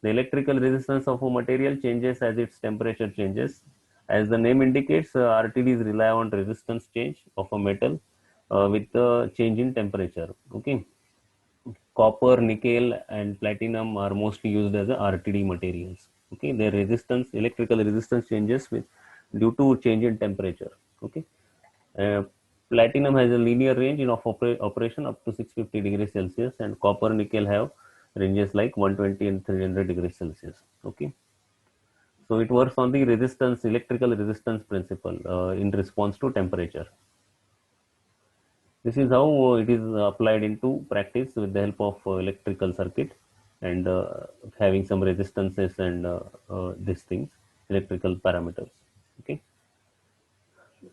The electrical resistance of a material changes as its temperature changes. As the name indicates, RTDs rely on resistance change of a metal with the change in temperature. Okay, copper, nickel, and platinum are mostly used as RTD materials. Okay, their resistance, electrical resistance changes with due to change in temperature. Okay, uh, platinum has a linear range in of operation up to 650 degrees Celsius, and copper, nickel have ranges like 120 and 300 degrees Celsius. Okay, so it works on the resistance, electrical resistance principle in response to temperature. This is how it is applied into practice with the help of electrical circuit, and having some resistances and these things, electrical parameters. Okay.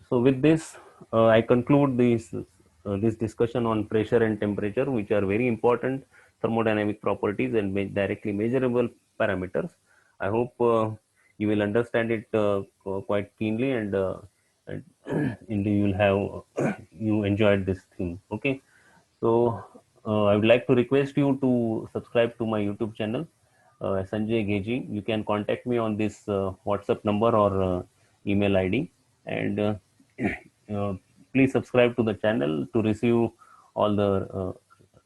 So with this, I conclude this discussion on pressure and temperature, which are very important thermodynamic properties and directly measurable parameters. I hope you will understand it quite keenly, and and you will have you enjoyed this thing. Okay, so I would like to request you to subscribe to my YouTube channel, Sanjay Geji. You can contact me on this WhatsApp number or email ID, and uh, please subscribe to the channel to receive all the uh,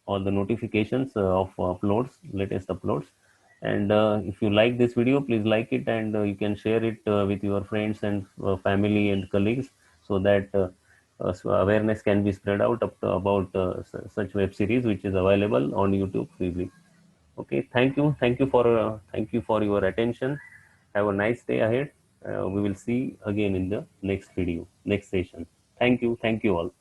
all the notifications of uploads, latest uploads. And if you like this video, please like it, and you can share it with your friends and family and colleagues, so that so awareness can be spread out about such web series which is available on YouTube freely. Okay, thank you for your attention. Have a nice day ahead. We will see again in the next video, next session. Thank you all.